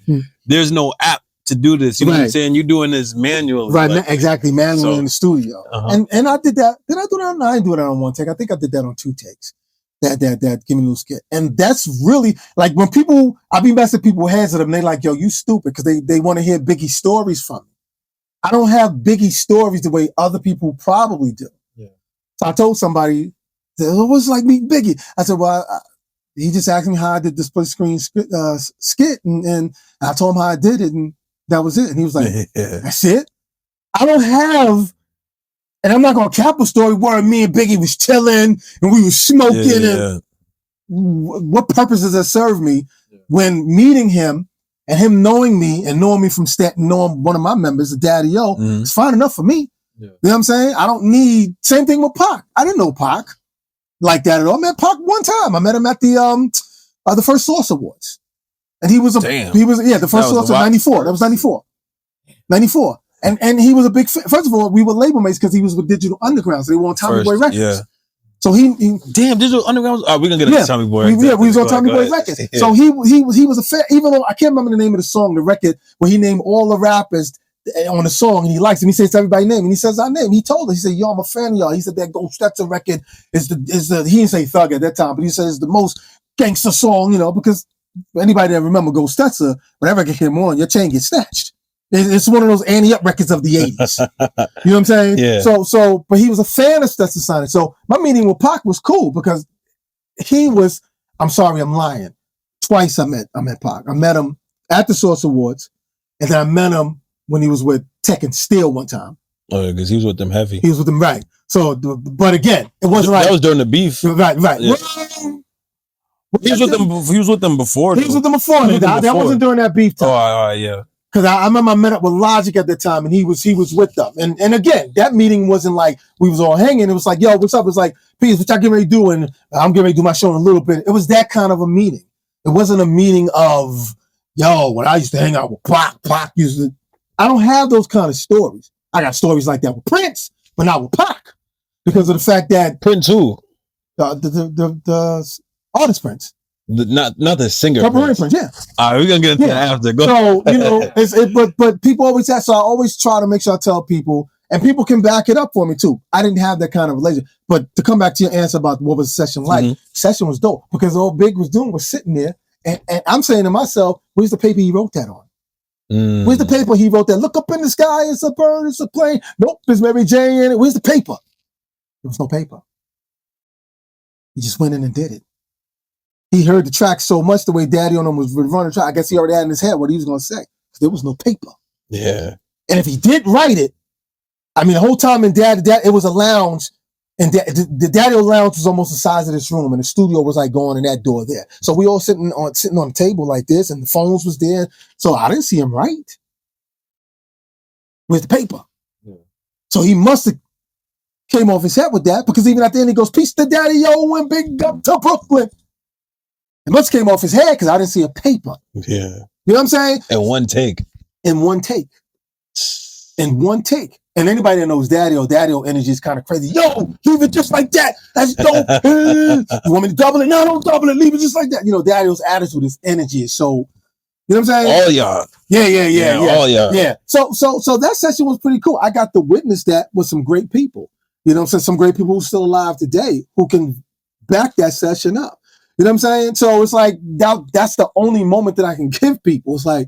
there's no app to do this. You know what I'm saying? You're doing this manually. Right, like, exactly, manually in the studio. And I did that. Did I do that? No, I didn't do that on one take. I think I did that on 2 takes. That Give Me a Little Skit. And that's really, like when people, I be messing people's heads at them, they like, yo, you stupid, because they want to hear Biggie stories from me. I don't have Biggie stories the way other people probably do. Yeah. So I told somebody, it was like meeting Biggie. I said, well, he just asked me how I did the split screen skit, and I told him how I did it, and that was it. And he was like, that's it? I don't have, and I'm not going to cap a story where me and Biggie was chilling and we was smoking. And what purpose does that serve me when meeting him and him knowing me and knowing me from knowing one of my members, Daddy O, it's fine enough for me. Yeah. You know what I'm saying? I don't need, same thing with Pac. I didn't know Pac like that at all. I met Pac one time. I met him at the first Source Awards. And the first Source was 94. That was 94. 94. And he was a big fan. First of all, we were label mates because he was with Digital Underground, so they were on Tommy Boy Records. Yeah. So he damn, Digital Underground. Oh, we're gonna get into Tommy Boy. Yeah, we was on Tommy Boy Records. Yeah. So he was a fan, even though I can't remember the name of the song, the record where he named all the rappers on the song, and he likes them. He says everybody's name, and he says our name. He told us, he said, yo, I'm a fan of y'all. He said that Ghost Stetson record is the he didn't say thug at that time, but he said it's the most gangster song, you know, because anybody that remember Ghost Stetson, whenever I get him on, your chain gets snatched. It's one of those Annie Up records of the 80s. You know what I'm saying? Yeah. So, but he was a fan of Stetsasonic. So my meeting with Pac was cool because he was, I'm sorry, I'm lying. Twice I met Pac. I met him at the Source Awards, and then I met him when he was with Tech and Steel one time. Oh, because he was with them heavy. He was with them, right. So, but again, it wasn't like. That was during the beef. Right. Yeah. He was with them before. He was with them before. That wasn't during that beef time. Oh, yeah. Because I remember I met up with Logic at the time, and he was with them. And again, that meeting wasn't like we was all hanging. It was like, yo, what's up? It was like, peace, what y'all getting ready to do? And I'm getting ready to do my show in a little bit. It was that kind of a meeting. It wasn't a meeting of, yo, when I used to hang out with Pac used to. I don't have those kind of stories. I got stories like that with Prince, but not with Pac, because of the fact that Prince who? The artist Prince. Not the singer. Prince, yeah. All right, we're gonna get into that after. Go. So, you know, but people always ask, so I always try to make sure I tell people, and people can back it up for me too. I didn't have that kind of relationship. But to come back to your answer about what was the session like, session was dope because all Big was doing was sitting there, and I'm saying to myself, where's the paper he wrote that on? Where's the paper he wrote that? Look up in the sky, it's a bird, it's a plane. Nope, there's Mary J in it. Where's the paper? There was no paper. He just went in and did it. He heard the track so much the way Daddy on him was running the track. I guess he already had in his head what he was going to say. There was no paper. Yeah. And if he did write it, I mean, the whole time in Daddy, it was a lounge, and the Daddy lounge was almost the size of this room, and the studio was like going in that door there. So we all sitting on the table like this, and the phones was there. So I didn't see him write with the paper. Yeah. So he must have came off his head with that, because even at the end he goes, peace to Daddy O and big up to Brooklyn. It must have came off his head because I didn't see a paper. Yeah. You know what I'm saying? In one take. In one take. And anybody that knows Daddy O energy is kind of crazy. Yo, leave it just like that. That's dope. You want me to double it? No, don't double it. Leave it just like that. You know, Daddy O's attitude, his energy is so, you know what I'm saying? All y'all. Yeah. All y'all. Yeah. So that session was pretty cool. I got to witness that with some great people. You know what I'm saying? Some great people who's still alive today who can back that session up. You know what I'm saying? So it's like, that's the only moment that I can give people. It's like,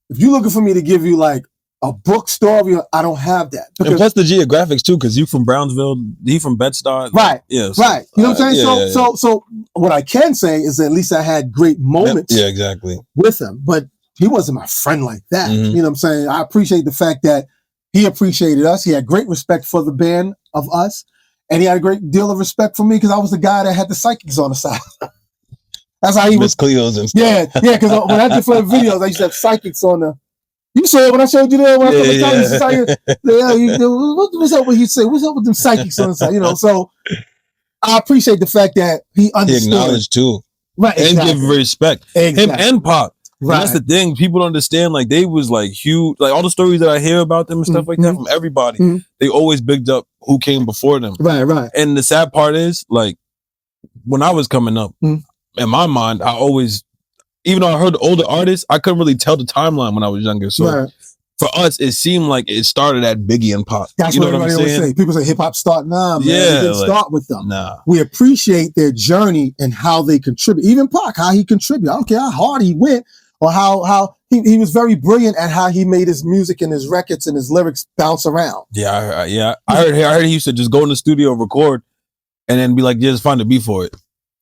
if you're looking for me to give you like a book story, I don't have that. And plus the geographics too, because you from Brownsville, he from Bed-Stuy. Right. Yeah. So, right. You know what I'm saying? So what I can say is that at least I had great moments exactly. with him, but he wasn't my friend like that. You know what I'm saying? I appreciate the fact that he appreciated us. He had great respect for the band of us. And he had a great deal of respect for me because I was the guy that had the psychics on the side. That's how he was. Cleos and stuff. Yeah, because when I did for videos, I used to have psychics on the. You saw it when I showed you there. When what's up with you say? What's up with them psychics on the side? You know, so I appreciate the fact that he understood. He acknowledged too. Right. And give respect. Exactly. Him and Pop. And that's the thing. People don't understand. Like, they was like huge. Like, all the stories that I hear about them and stuff like that from everybody, they always bigged up who came before them. Right. And the sad part is, like, when I was coming up, in my mind, I always, even though I heard the older artists, I couldn't really tell the timeline when I was younger. So for us, it seemed like it started at Biggie and Pop. That's you know what I'm everybody always saying? say. People say hip hop start now, man. Yeah, It didn't start with them. Nah. We appreciate their journey and how they contribute. Even Pac, how he contributed. I don't care how hard he went or how he was very brilliant at how he made his music and his records and his lyrics bounce around. Yeah. I heard he used to just go in the studio, record, and then be like, just find a beat for it.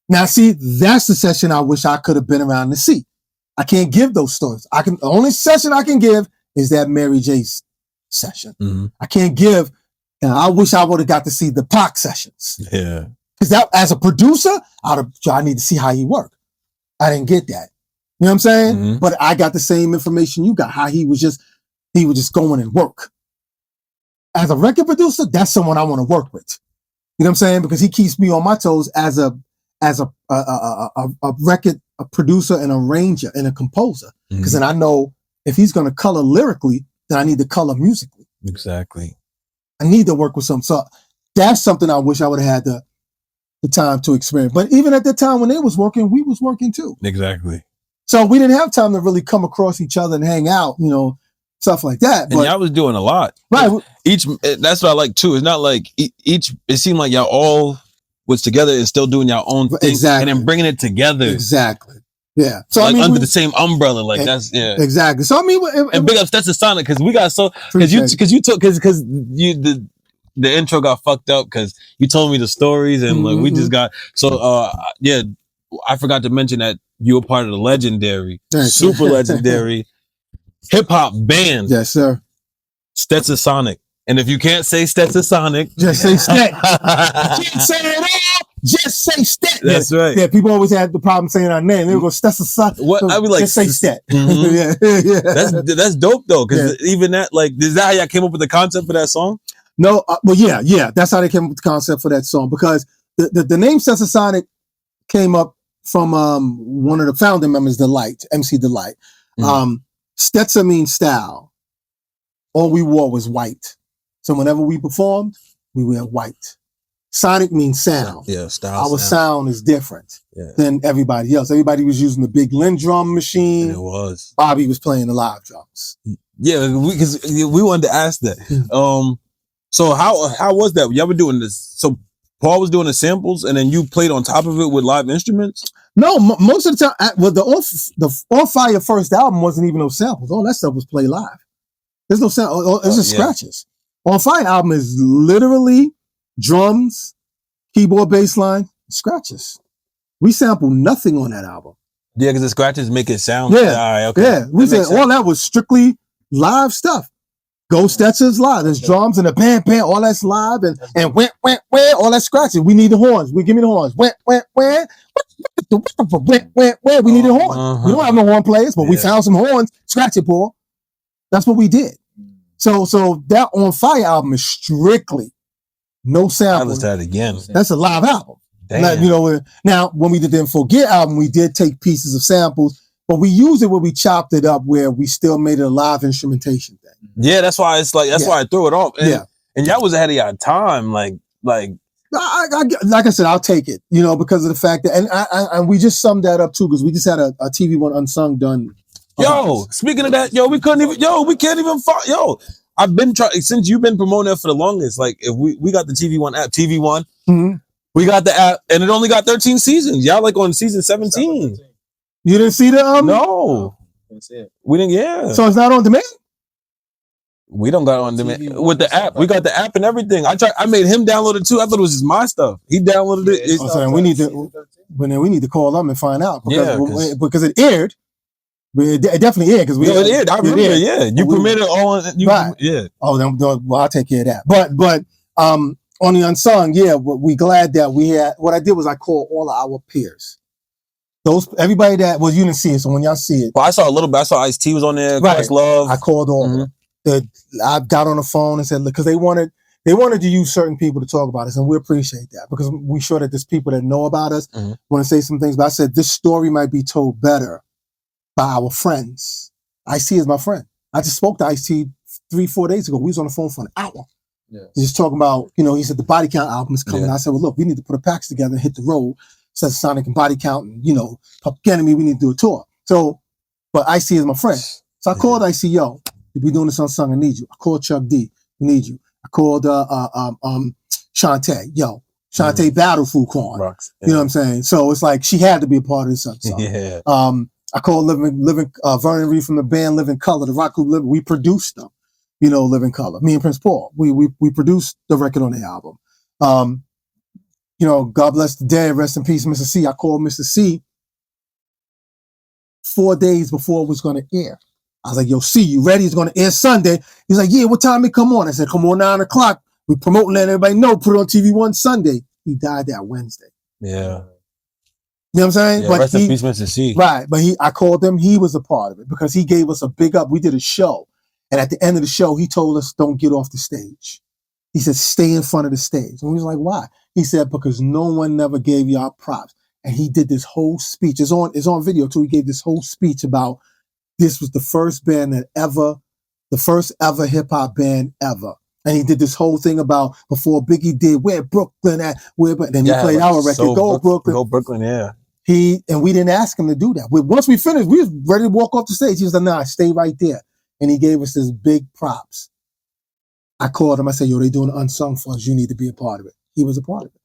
Now, see, that's the session I wish I could have been around to see. I can't give those stories. The only session I can give is that Mary J session. I can't give, and I wish I would have got to see the Pac sessions. Yeah. Because that, as a producer, I need to see how he worked. I didn't get that. You know what I'm saying? But I got the same information you got, how he would just go in and work. As a record producer, that's someone I want to work with. You know what I'm saying? Because he keeps me on my toes as a record a producer and arranger and a composer. Because then I know if he's going to color lyrically, then I need to color musically. Exactly. I need to work with some. So that's something I wish I would have had the time to experience. But even at the time when they was working, we was working too. Exactly. So we didn't have time to really come across each other and hang out, you know, stuff like that. And y'all was doing a lot. Right. That's what I like too. It's not like each, it seemed like y'all all was together and still doing your own thing. Exactly. And then bringing it together. Exactly. Yeah. So like under the same umbrella. Like that's, yeah. Exactly. So I mean, and big up Stetsasonic because we got because the intro got fucked up because you told me the stories and like we just got, I forgot to mention that you were part of the legendary, super legendary hip hop band. Yes, sir. Stetsasonic. And if you can't say Stetsasonic, just say Stet. Can't say it all. Just say Stet. That's right. Yeah, people always had the problem saying our name. They would go Stetsasonic. What I be like, just say Stet. Yeah. That's dope though, because even that, like, is that how y'all came up with the concept for that song? No, well, yeah, that's how they came up with the concept for that song because the name Stetsasonic came up from one of the founding members, MC Delight. Stetsa means style. All we wore was white. So whenever we performed, we wear white. Sonic means sound. Yeah, style. Our sound is different than everybody else. Everybody was using the big Lin drum machine. It was. Bobby was playing the live drums. Yeah, because we wanted to ask that. So how was that? Y'all were doing this. So Paul was doing the samples, and then you played on top of it with live instruments. No, most of the time, well, the On Fire first album wasn't even no samples. All that stuff was played live. There's no sound. It's just scratches. On Fire album is literally drums, keyboard, bass line, scratches. We sampled nothing on that album. Yeah, because the scratches make it sound. Yeah, yeah. We said all that was strictly live stuff. Go Stetsas live. There's drums and a bam, all that's live and went, all that scratching. We need the horns. Give me the horns. Went. We need the horns. We don't have no horn players, but we found some horns. Scratch it, Paul. That's what we did. So that On Fire album is strictly no sample. Let's that again. That's a live album. Damn. You know, now when we did the Forget album, we did take pieces of samples, but we used it where we chopped it up where we still made it a live instrumentation thing. Yeah, that's why it's like why I threw it off. And, and y'all was ahead of y'all time. Like I said, I'll take it. You know, because of the fact that and we just summed that up too because we just had a TV One Unsung done. Speaking of that, we can't even find, I've been trying, since you've been promoting it for the longest, like, if we got the TV One app, TV One, we got the app, and it only got 13 seasons. Y'all like on season 17. You didn't see the, No. We didn't, So it's not on demand? We don't got it on demand. With the app, we got the app and everything. I made him download it too. I thought it was just my stuff. He downloaded it. We need to call them and find out because it aired. It definitely aired because it aired. I remember. You premiered it all. Oh, then well, I'll take care of that. But on the Unsung, we glad that we had. What I did was I called all of our peers. Everybody that you didn't see it. So when y'all see it, well, I saw a little bit. I saw Ice-T was on there. Right. Love. I called all of them. I got on the phone and said, look, because they wanted to use certain people to talk about us, and we appreciate that because we're sure that there's people that know about us want to say some things. But I said this story might be told better by our friends. Ice-T is my friend. I just spoke to Ice-T 3-4 days ago. We was on the phone for an hour. Yeah. Just talking about, he said the Body Count album is coming. Yeah. I said, well, look, we need to put a package together and hit the road. Stetsasonic and Body Count and, Public Enemy, we need to do a tour. So, but Ice-T is my friend. So I called Ice-T, yo, we doing this on Song, I need you. I called Chuck D, we need you. I called Shantae, yo, Shantae Battle Food Corn. Rocks. Yeah. You know what I'm saying? So it's like she had to be a part of this song. Yeah. I called Vernon Reed from the band Living Color, the rock group Living. We produced them, Living Color. Me and Prince Paul, we produced the record on the album. God bless the dead, rest in peace, Mr. C. I called Mr. C 4 days before it was going to air. I was like, yo, C, you ready? It's going to air Sunday. He's like, yeah, what time it come on? I said, come on 9 o'clock. We promoting, letting everybody know, put it on TV one Sunday. He died that Wednesday. Yeah. You know what I'm saying? Yeah, but rest in peace, Mr. C. Right. But I called him. He was a part of it because he gave us a big up. We did a show. And at the end of the show, he told us, don't get off the stage. He said, stay in front of the stage. And we was like, why? He said, because no one never gave y'all props. And he did this whole speech. It's on video too. He gave this whole speech about this was the first ever hip hop band ever. And he did this whole thing about before Biggie did, where Brooklyn at, then he played our record, Go Brooklyn. Go Brooklyn, yeah. And we didn't ask him to do that. Once we finished, we was ready to walk off the stage. He was like, nah, stay right there. And he gave us this big props. I called him. I said, yo, they doing Unsung for us. You need to be a part of it. He was a part of it.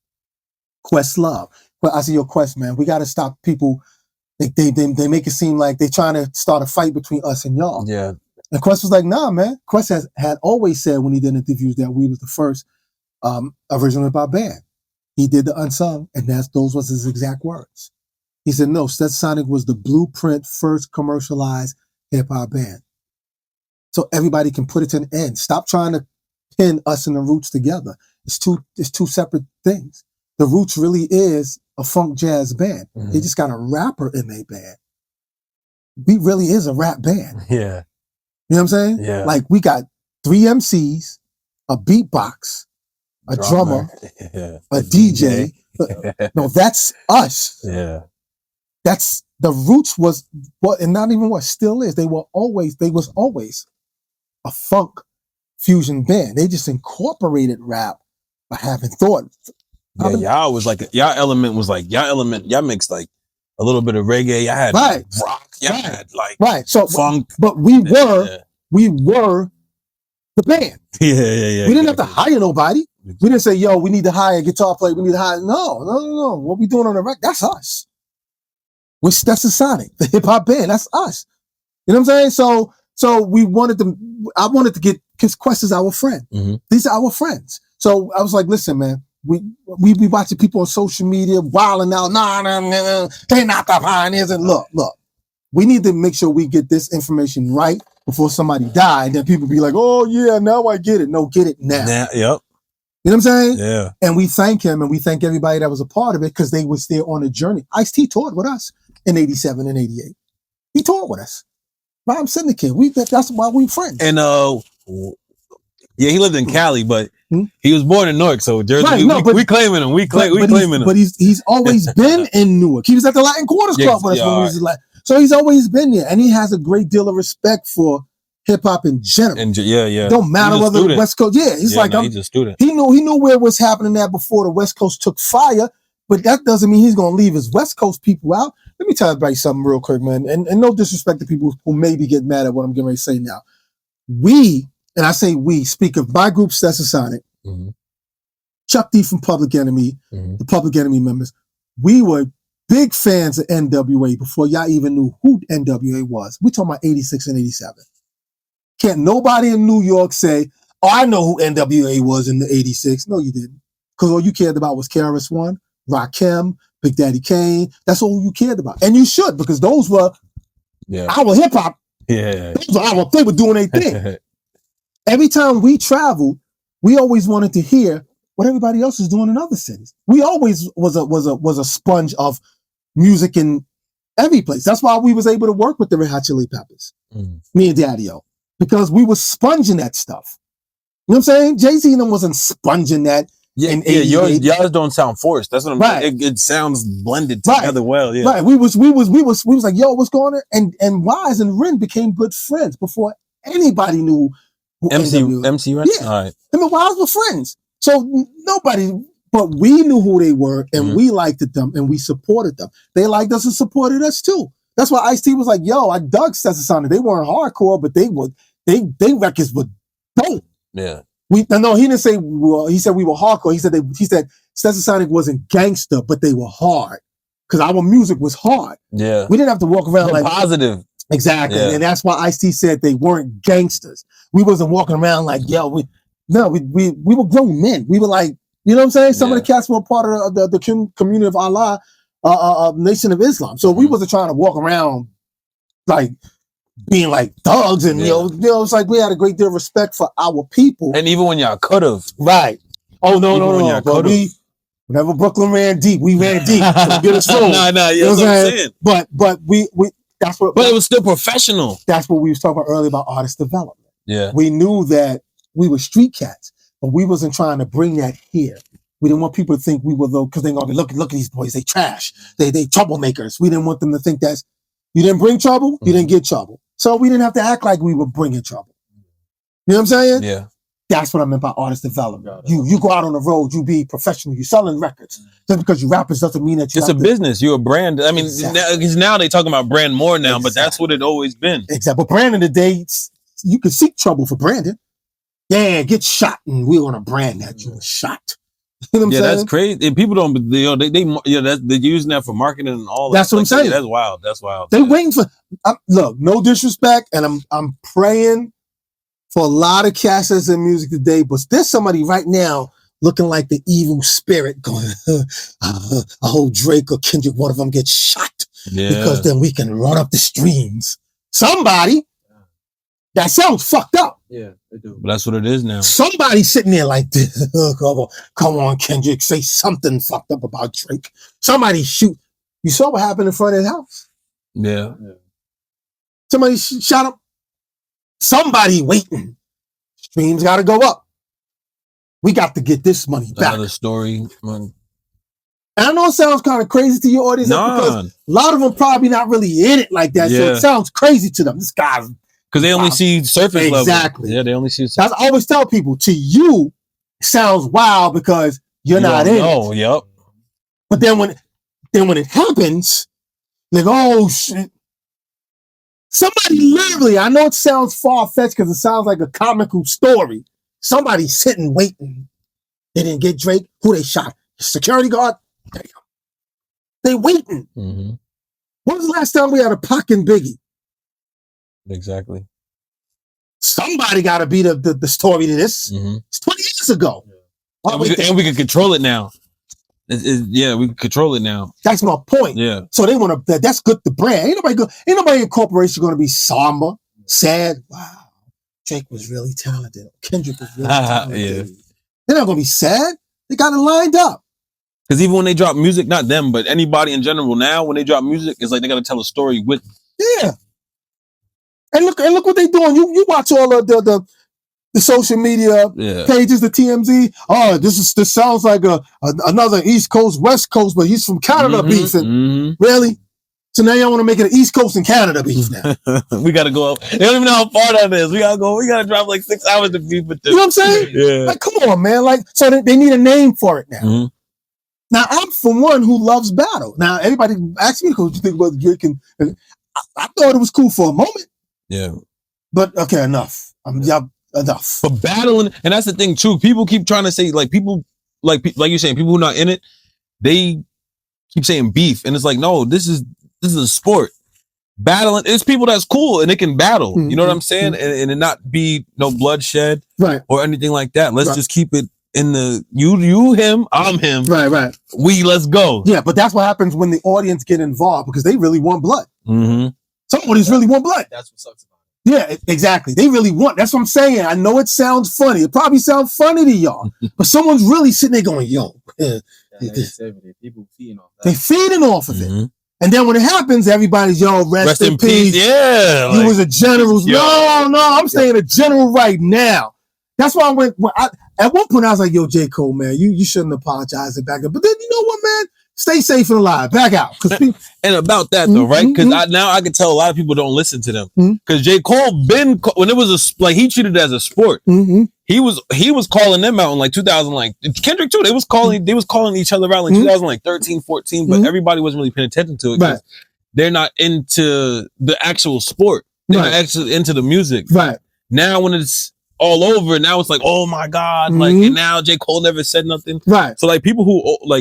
Questlove. But I said, yo, Quest, man, we got to stop people. They make it seem like they trying to start a fight between us and y'all. Yeah. And Quest was like, nah, man. Quest had always said when he did interviews that we was the first original hip-hop band. He did the Unsung, and those was his exact words. He said, no, Stetsasonic was the blueprint first commercialized hip-hop band. So everybody can put it to an end. Stop trying to pin us and the Roots together. It's two separate things. The Roots really is a funk jazz band. Mm-hmm. They just got a rapper in their band. We really is a rap band. Yeah. You know what I'm saying? Yeah. Like we got 3 MCs, a beatbox, a drummer, a DJ. No, that's us. Yeah. That's the Roots was what, and not even what still is. They was always a funk fusion band. They just incorporated rap by having thought. Yeah, y'all mixed like a little bit of reggae. Y'all had rock. Y'all had like so funk. But we were the band. Yeah. We didn't have to hire nobody. We didn't say, yo, we need to hire a guitar player. We need to hire. No. What we doing on the record, that's us. We're Stetsasonic, the hip hop band. That's us. You know what I'm saying? So I wanted to get, because Quest is our friend. Mm-hmm. These are our friends. So I was like, listen, man, we be watching people on social media wilding out. Nah, they not the pioneers. And look, we need to make sure we get this information right before somebody die. And then people be like, oh yeah, now I get it. No, get it now. Yep. You know what I'm saying? Yeah. And we thank him and we thank everybody that was a part of it because they was there on the journey. Ice-T toured with us in 87 and 88. He toured with us. Rhyme Syndicate. That's why we friends. And he lived in Cali, but he was born in Newark, so Jersey. We claiming him. We claiming him. But he's always been in Newark. He was at the Latin Quarters Club with us when we was in Latin. So he's always been there, and he has a great deal of respect for hip hop in general. Don't matter whether the West Coast. Yeah, he's a student. He knew where it was happening at before the West Coast took fire. But that doesn't mean he's going to leave his West Coast people out. Let me tell everybody something real quick, man. And no disrespect to people who maybe get mad at what I'm getting ready to say now. And I say we, speak of my group, Stetsasonic, Chuck D from Public Enemy, the Public Enemy members. We were big fans of NWA before y'all even knew who NWA was. We're talking about 86 and 87. Can't nobody in New York say, oh, I know who NWA was in the 86. No, you didn't. Because all you cared about was KRS-One, Rakim, Big Daddy Kane. That's all you cared about. And you should, because those were our hip hop. Yeah. They were doing their thing. Every time we traveled, we always wanted to hear what everybody else is doing in other cities. We always was a sponge of music in every place. That's why we was able to work with the Red Hot Chili Peppers, me and Daddy-O, because we were sponging that stuff. You know what I'm saying? Jay-Z and them wasn't sponging that. Yeah, in yeah, yours don't sound forced. That's what I'm saying. It sounds blended together well. Yeah, right. We was like, yo, what's going on? And Wise and Ren became good friends before anybody knew who MC Ren. Yeah, all right. Him and Wise were friends, so nobody. But we knew who they were, and we liked them, and we supported them. They liked us and supported us too. That's why Ice-T was like, yo, I dug Stetsasonic. They weren't hardcore, but they records were dope. Yeah. No, he didn't say, well, he said we were hardcore. He said Stetsasonic wasn't gangster, but they were hard. Because our music was hard. Yeah. We didn't have to walk around like positive. Exactly. Yeah. And that's why Ice-T said they weren't gangsters. We wasn't walking around like, yo, we were grown men. We were like, you know what I'm saying? Some of the cats were part of the community of Allah, Nation of Islam. So we wasn't trying to walk around like being like thugs and you know, it's like we had a great deal of respect for our people. And even when y'all could have. Right. Oh no. But whenever Brooklyn ran deep, we ran deep. So get us through. Nah, yeah, you know what I'm saying. But we that's what. But it was still professional. That's what we was talking about earlier about artist development. Yeah. We knew that we were street cats, but we wasn't trying to bring that here. We didn't want people to think we were though, because they're gonna be look at these boys, they trash. They troublemakers. We didn't want them to think that's you didn't bring trouble, you didn't get trouble. So we didn't have to act like we were bringing trouble. You know what I'm saying? Yeah. That's what I meant by artist development. You go out on the road, you be professional, you selling records. Just because you rappers doesn't mean that you it's a business. You're a brand. I mean, now they talking about brand more now, but that's what it always been. Exactly. But brand in the day, you can seek trouble for branding. Yeah, get shot, and we're gonna brand that you were shot. You know what I'm saying? That's crazy. And people don't, they're using that for marketing and all that. That's what I'm saying. That's wild. That's wild. They waiting for, look, no disrespect, and I'm praying for a lot of cats that's in music today, but there's somebody right now looking like the evil spirit going, I hope Drake or Kendrick, one of them gets shot because then we can run up the streams. Somebody, that sounds fucked up. Yeah, they do. But that's what it is now. Somebody sitting there like this. Come on, Kendrick, say something fucked up about Drake. Somebody shoot. You saw what happened in front of his house. Yeah. Somebody shot him. Somebody waiting. Streams got to go up. We got to get this money back. Another story. Man. And I know it sounds kind of crazy to your audience because a lot of them probably not really in it like that. So it sounds crazy to them. This guy's. Because they only see surface level. Exactly. Yeah, they only see surface. I always tell people, to you, it sounds wild because you're not in it. Yep. But then when it happens, like, oh shit. Somebody literally, I know it sounds far-fetched because it sounds like a comical story. Somebody sitting waiting. They didn't get Drake. Who they shot? Security guard? Damn. They waiting. Mm-hmm. When was the last time we had a Pac and Biggie? Exactly. Somebody got to be the story to this. Mm-hmm. It's 20 years ago. And we can control it now. We can control it now. That's my point. Yeah. So they want to. That's good. The brand. Ain't nobody in corporation going to be somber, sad. Wow, Drake was really talented. Kendrick was really talented. They're not going to be sad. They got it lined up. Because even when they drop music, not them, but anybody in general now, when they drop music, it's like they got to tell a story with. Yeah. And look what they doing. You watch all of the social media pages, the TMZ. Oh, this sounds like another East Coast, West Coast, but he's from Canada beefing. Really? So now y'all want to make it an East Coast and Canada beef now. We got to go up. They don't even know how far that is. We got to drop like 6 hours to beef with them. You know what I'm saying? Yeah. Like, come on, man. Like, so they need a name for it now. Mm-hmm. Now, I'm from one who loves battle. Now, everybody asked me, what you think about Drake? I thought it was cool for a moment. Yeah. But, okay, enough. Enough. But battling, and that's the thing too. People keep trying to say, like, people, like you're saying, people who are not in it, they keep saying beef, and it's like, no, this is a sport. Battling, it's people that's cool and they can battle. Mm-hmm. You know what I'm saying? And it not be no bloodshed, right, or anything like that. Let's just keep it in the you him, I'm him. Right. Let's go. Yeah, but that's what happens when the audience get involved because they really want blood. Mm-hmm. Some audience really want blood. That's what sucks about it. Yeah, exactly. They really want. That's what I'm saying. I know it sounds funny. It probably sounds funny to y'all, but someone's really sitting there going, "Yo, people feeding off that. They feeding off of it." And then when it happens, everybody's, rest in peace. Yeah. You was a general. No, I'm saying a general right now. That's why At one point, I was like, yo, J. Cole, man, you shouldn't apologize and back up. But then, you know what, man? Stay safe and alive. Back out. And about that, though, right? Because now I can tell a lot of people don't listen to them. Because J. Cole when it was he treated it as a sport. He was calling them out in like 2000, like Kendrick too. They was calling each other out in 2013, 14, but everybody wasn't really paying attention to it. Right. They're not into the actual sport. They're not actually into the music. Right. Now when it's all over, now it's like, oh my God, like, and now J. Cole never said nothing. Right. So like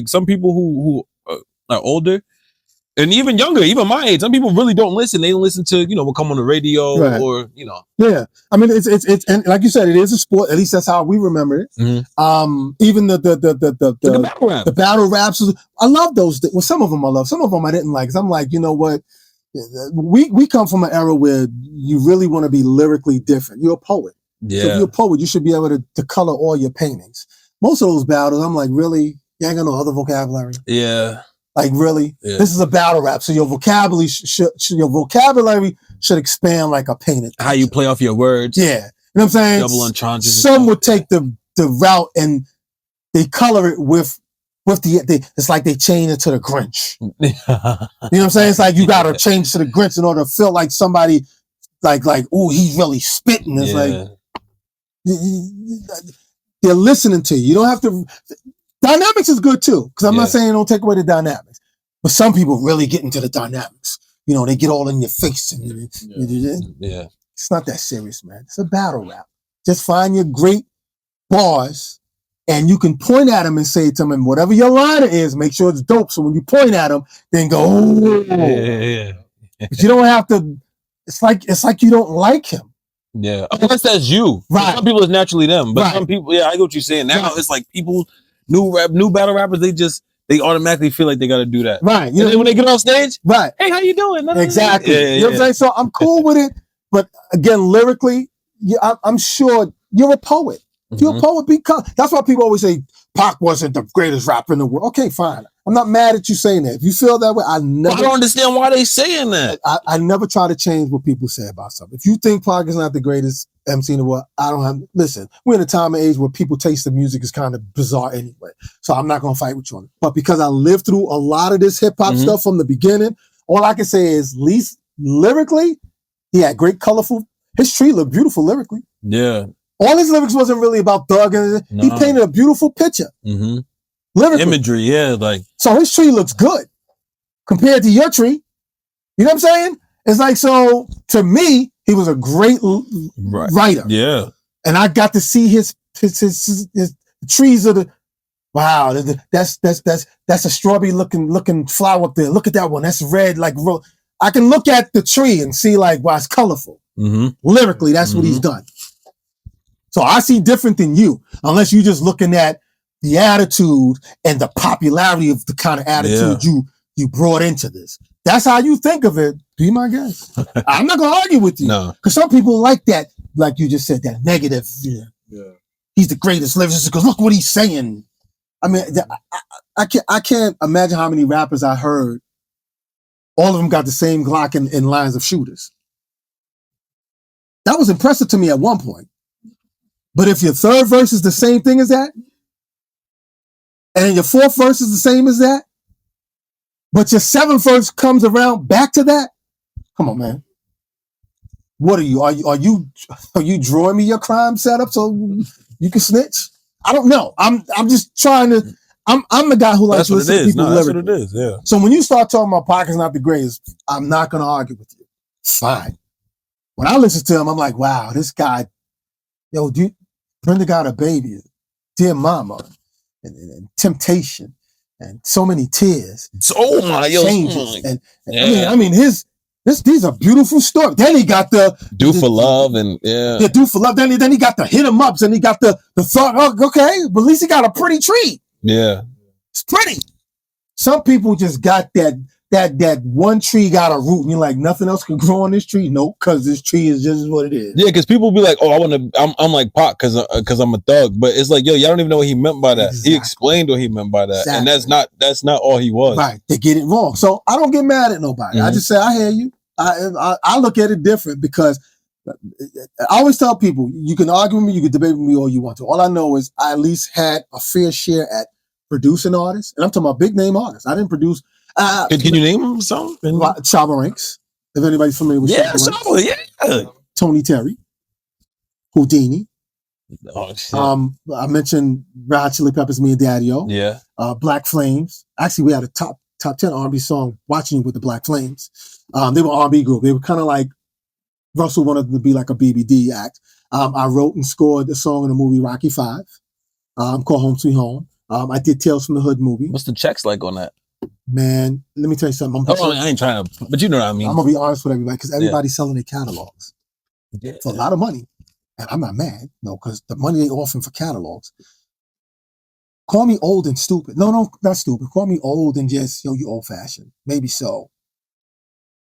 some people who are older and even younger, even my age, some people really don't listen. They don't listen to, what come on the radio or, Yeah. I mean, it's, and like you said, it is a sport. At least that's how we remember it. Even the battle raps. I love those. Well, some of them I love. Some of them I didn't like. Cause I'm like, you know what? We come from an era where you really want to be lyrically different. You're a poet. Yeah. So if you're a poet, you should be able to color all your paintings. Most of those battles, I'm like, really? You ain't got no other vocabulary? Yeah. Like, really? Yeah. This is a battle rap, so your vocabulary should expand like a painted picture. How you play off your words. Yeah. You know what I'm saying? Double entendres. Some would take the route and they color it with it's like they change it to the Grinch. You know what I'm saying? It's like you got to change to the Grinch in order to feel like somebody like, ooh, he's really spitting. It's like, they're listening to you. You don't have to. Dynamics is good too, because I'm not saying don't take away the dynamics, but some people really get into the dynamics. They get all in your face, and it's not that serious, man. It's a battle rap. Just find your great bars, and you can point at them and say to them, and whatever your liner is, make sure it's dope. So when you point at them, then go, oh. But you don't have to. It's like you don't like him. Yeah, unless that's you. Right. Some people it's naturally them, but some people, I get what you're saying. Now it's like people, new battle rappers, they automatically feel like they got to do that. Right. And then when they get on stage, hey, how you doing? Exactly. You know what I'm saying? So I'm cool with it, but again, lyrically, I'm sure you're a poet. If you're a poet, that's why people always say Pac wasn't the greatest rapper in the world. Okay, fine. I'm not mad at you saying that. If you feel that way, I don't understand why they saying that. I never try to change what people say about something. If you think Pac is not the greatest MC in the world, listen, we're in a time and age where people taste the music is kind of bizarre anyway. So I'm not going to fight with you on it. But because I lived through a lot of this hip hop stuff from the beginning, all I can say is, at least lyrically, he had great, colorful, his tree looked beautiful lyrically. Yeah. All his lyrics wasn't really about thug. He painted a beautiful picture. Lyrically. Imagery, So his tree looks good compared to your tree. You know what I'm saying? It's like, so to me, he was a great writer. Yeah. And I got to see his trees of the, wow, that's a strawberry looking flower up there. Look at that one. That's red, like, I can look at the tree and see like, wow, it's colorful. Lyrically, that's what he's done. So I see different than you, unless you're just looking at the attitude and the popularity of the kind of attitude you brought into this. That's how you think of it. Be my guest. I'm not going to argue with you. No. Because some people like that, like you just said, that negative. Yeah. He's the greatest lyricist because look what he's saying. I mean, I can't imagine how many rappers I heard. All of them got the same Glock in lines of shooters. That was impressive to me at one point. But if your third verse is the same thing as that, and your fourth verse is the same as that, but your seventh verse comes around back to that, come on, man. What are you? Are you drawing me your crime setup so you can snitch? I don't know. I'm just trying to. I'm the guy who likes to listen to people lyrically. That's what it is. Yeah. So when you start talking about Pac is not the greatest, I'm not going to argue with you. Fine. When I listen to him, I'm like, wow, this guy. Yo, Brenda got a baby, dear mama, and temptation, and so many tears. Changes, I mean, these are beautiful stories. Then he got the Do for Love and Do for Love. Then he got the Hit 'em Ups, and he got the thought. Oh, okay, but at least he got a pretty tree. Yeah, it's pretty. Some people just got that one tree got a root, and you're like, nothing else can grow on this tree. Nope, because this tree is just what it is. Yeah, because people be like, oh, I'm like Pac because I'm a thug, but it's like, yo, y'all don't even know what he meant by that. Exactly. He explained what he meant by that, and that's not all he was. Right, they get it wrong. So I don't get mad at nobody. I just say I hear you. I look at it different because I always tell people, you can argue with me, you can debate with me all you want to. All I know is I at least had a fair share at producing artists. And I'm talking about big name artists. I didn't produce. Can you name some? Chava Ranks. If anybody's familiar with Chava Ranks. Yeah. Tony Terry. Houdini. Oh, shit. I mentioned Red Hot Chili Peppers, Me and Daddy-O. Yeah. Black Flames. Actually, we had a top 10 R&B song, Watching You with the Black Flames. They were an R&B group. They were kind of like, Russell wanted them to be like a BBD act. I wrote and scored the song in the movie Rocky V, called Home Sweet Home. I did Tales from the Hood movie. What's the checks like on that? Man, let me tell you something. I ain't trying to, but you know what I mean. I'm going to be honest with everybody because everybody's selling their catalogs. Yeah. It's a lot of money. And I'm not mad, because the money they offering for catalogs. Call me old and stupid. No, not stupid. Call me old and just, you old fashioned. Maybe so.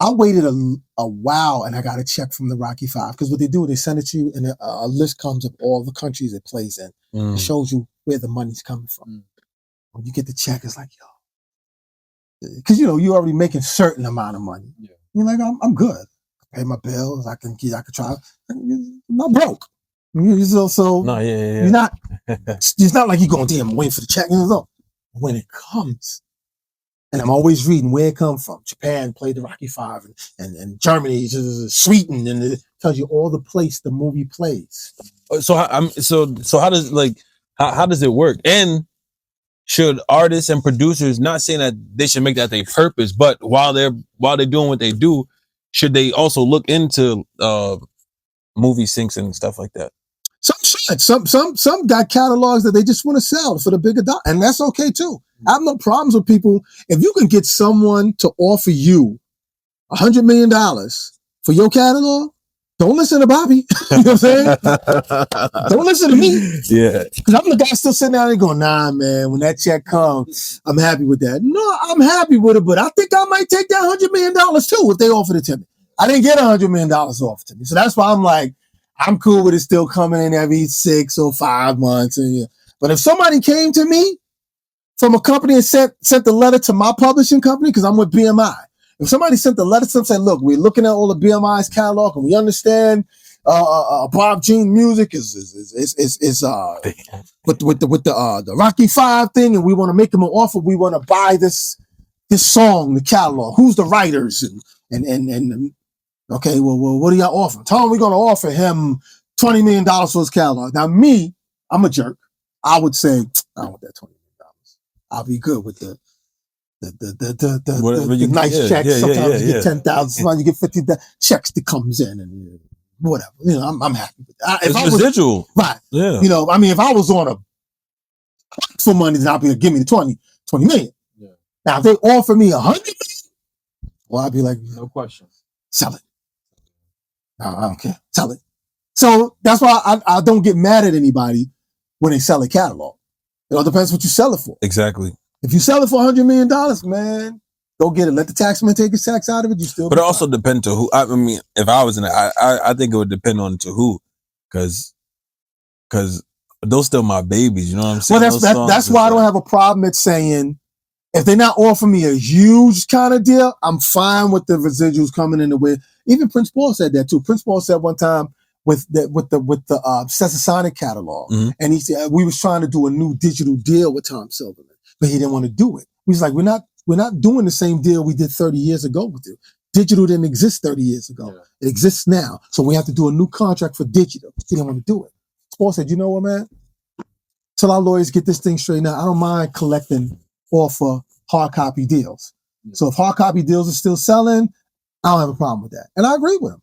I waited a while and I got a check from the Rocky V because what they do, they send it to you and a list comes of all the countries it plays in. It shows you where the money's coming from. When you get the check, it's like, because you already making a certain amount of money. Yeah. You're like, I'm good. I pay my bills. I can try. I'm not broke. So no, yeah. You're not. It's not like you're going, damn, I'm waiting for the check. No. When it comes. And I'm always reading where it comes from. Japan played the Rocky V, and Germany, Sweden, and it tells you all the place the movie plays. So how does it work? And should artists and producers, not saying that they should make that their purpose, but while they're doing what they do, should they also look into movie syncs and stuff like that? Some got catalogs that they just want to sell for the bigger dollar, and that's okay too. I have no problems with people. If you can get someone to offer you $100 million for your catalog, don't listen to Bobby. You know what I'm saying? Don't listen to me. Yeah. Because I'm the guy still sitting down and going, nah, man, when that check comes, I'm happy with that. No, I'm happy with it, but I think I might take that $100 million too if they offered it to me. I didn't get $100 million offered to me. So that's why I'm like, I'm cool with it still coming in every 6 or 5 months. But if somebody came to me from a company and sent the letter to my publishing company, because I'm with BMI. If somebody sent the letter to them and said, look, we're looking at all the BMI's catalog and we understand Bob Jean music is with the Rocky V thing, and we want to make them an offer. We want to buy this song, the catalog. Who's the writers? And okay, well, what do y'all offer? Tell him we're going to offer him $20 million for his catalog. Now, me, I'm a jerk. I would say, I don't want that $20 million. I'll be good with the nice checks. Sometimes you get 10,000, sometimes you get 15,000 checks that comes in and whatever. I'm happy with that. It's residual. Right. Yeah. If I was on a for money, then I'd be like, give me the 20 million. Yeah. Now, if they offer me 100 million, well, I'd be like, no question. Sell it. No, I don't care. Sell it. So that's why I don't get mad at anybody when they sell a catalog. It all depends what you sell it for. Exactly. If you sell it for $100 million, man, go get it. Let the taxman take his tax out of it. You still. But it also depends to who. I mean, if I was in it, I think it would depend on to who, because those still my babies. You know what I'm saying? Well, that's why I don't have a problem at saying if they're not offering me a huge kind of deal, I'm fine with the residuals coming in the way. Even Prince Paul said that too. Prince Paul said one time with the Stetsasonic catalog, and he said we was trying to do a new digital deal with Tom Silverman, but he didn't want to do it. He was like, we're not doing the same deal we did 30 years ago with you. Digital didn't exist 30 years ago. Yeah. It exists now, so we have to do a new contract for digital. He didn't want to do it. Paul said, you know what, man? Till our lawyers get this thing straightened out, I don't mind collecting off for hard copy deals. Yeah. So if hard copy deals are still selling, I don't have a problem with that. And I agree with him.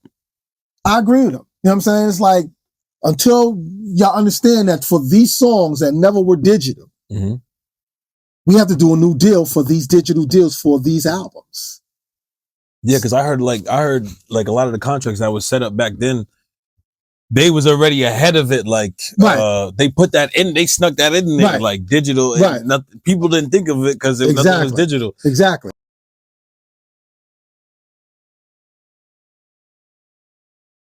You know what I'm saying? It's like, until y'all understand that for these songs that never were digital, we have to do a new deal for these digital deals for these albums. Yeah, because I heard like a lot of the contracts that was set up back then, they was already ahead of it. Like, they put that in, they snuck that in there, like digital. Right. People didn't think of it because nothing was digital. Exactly.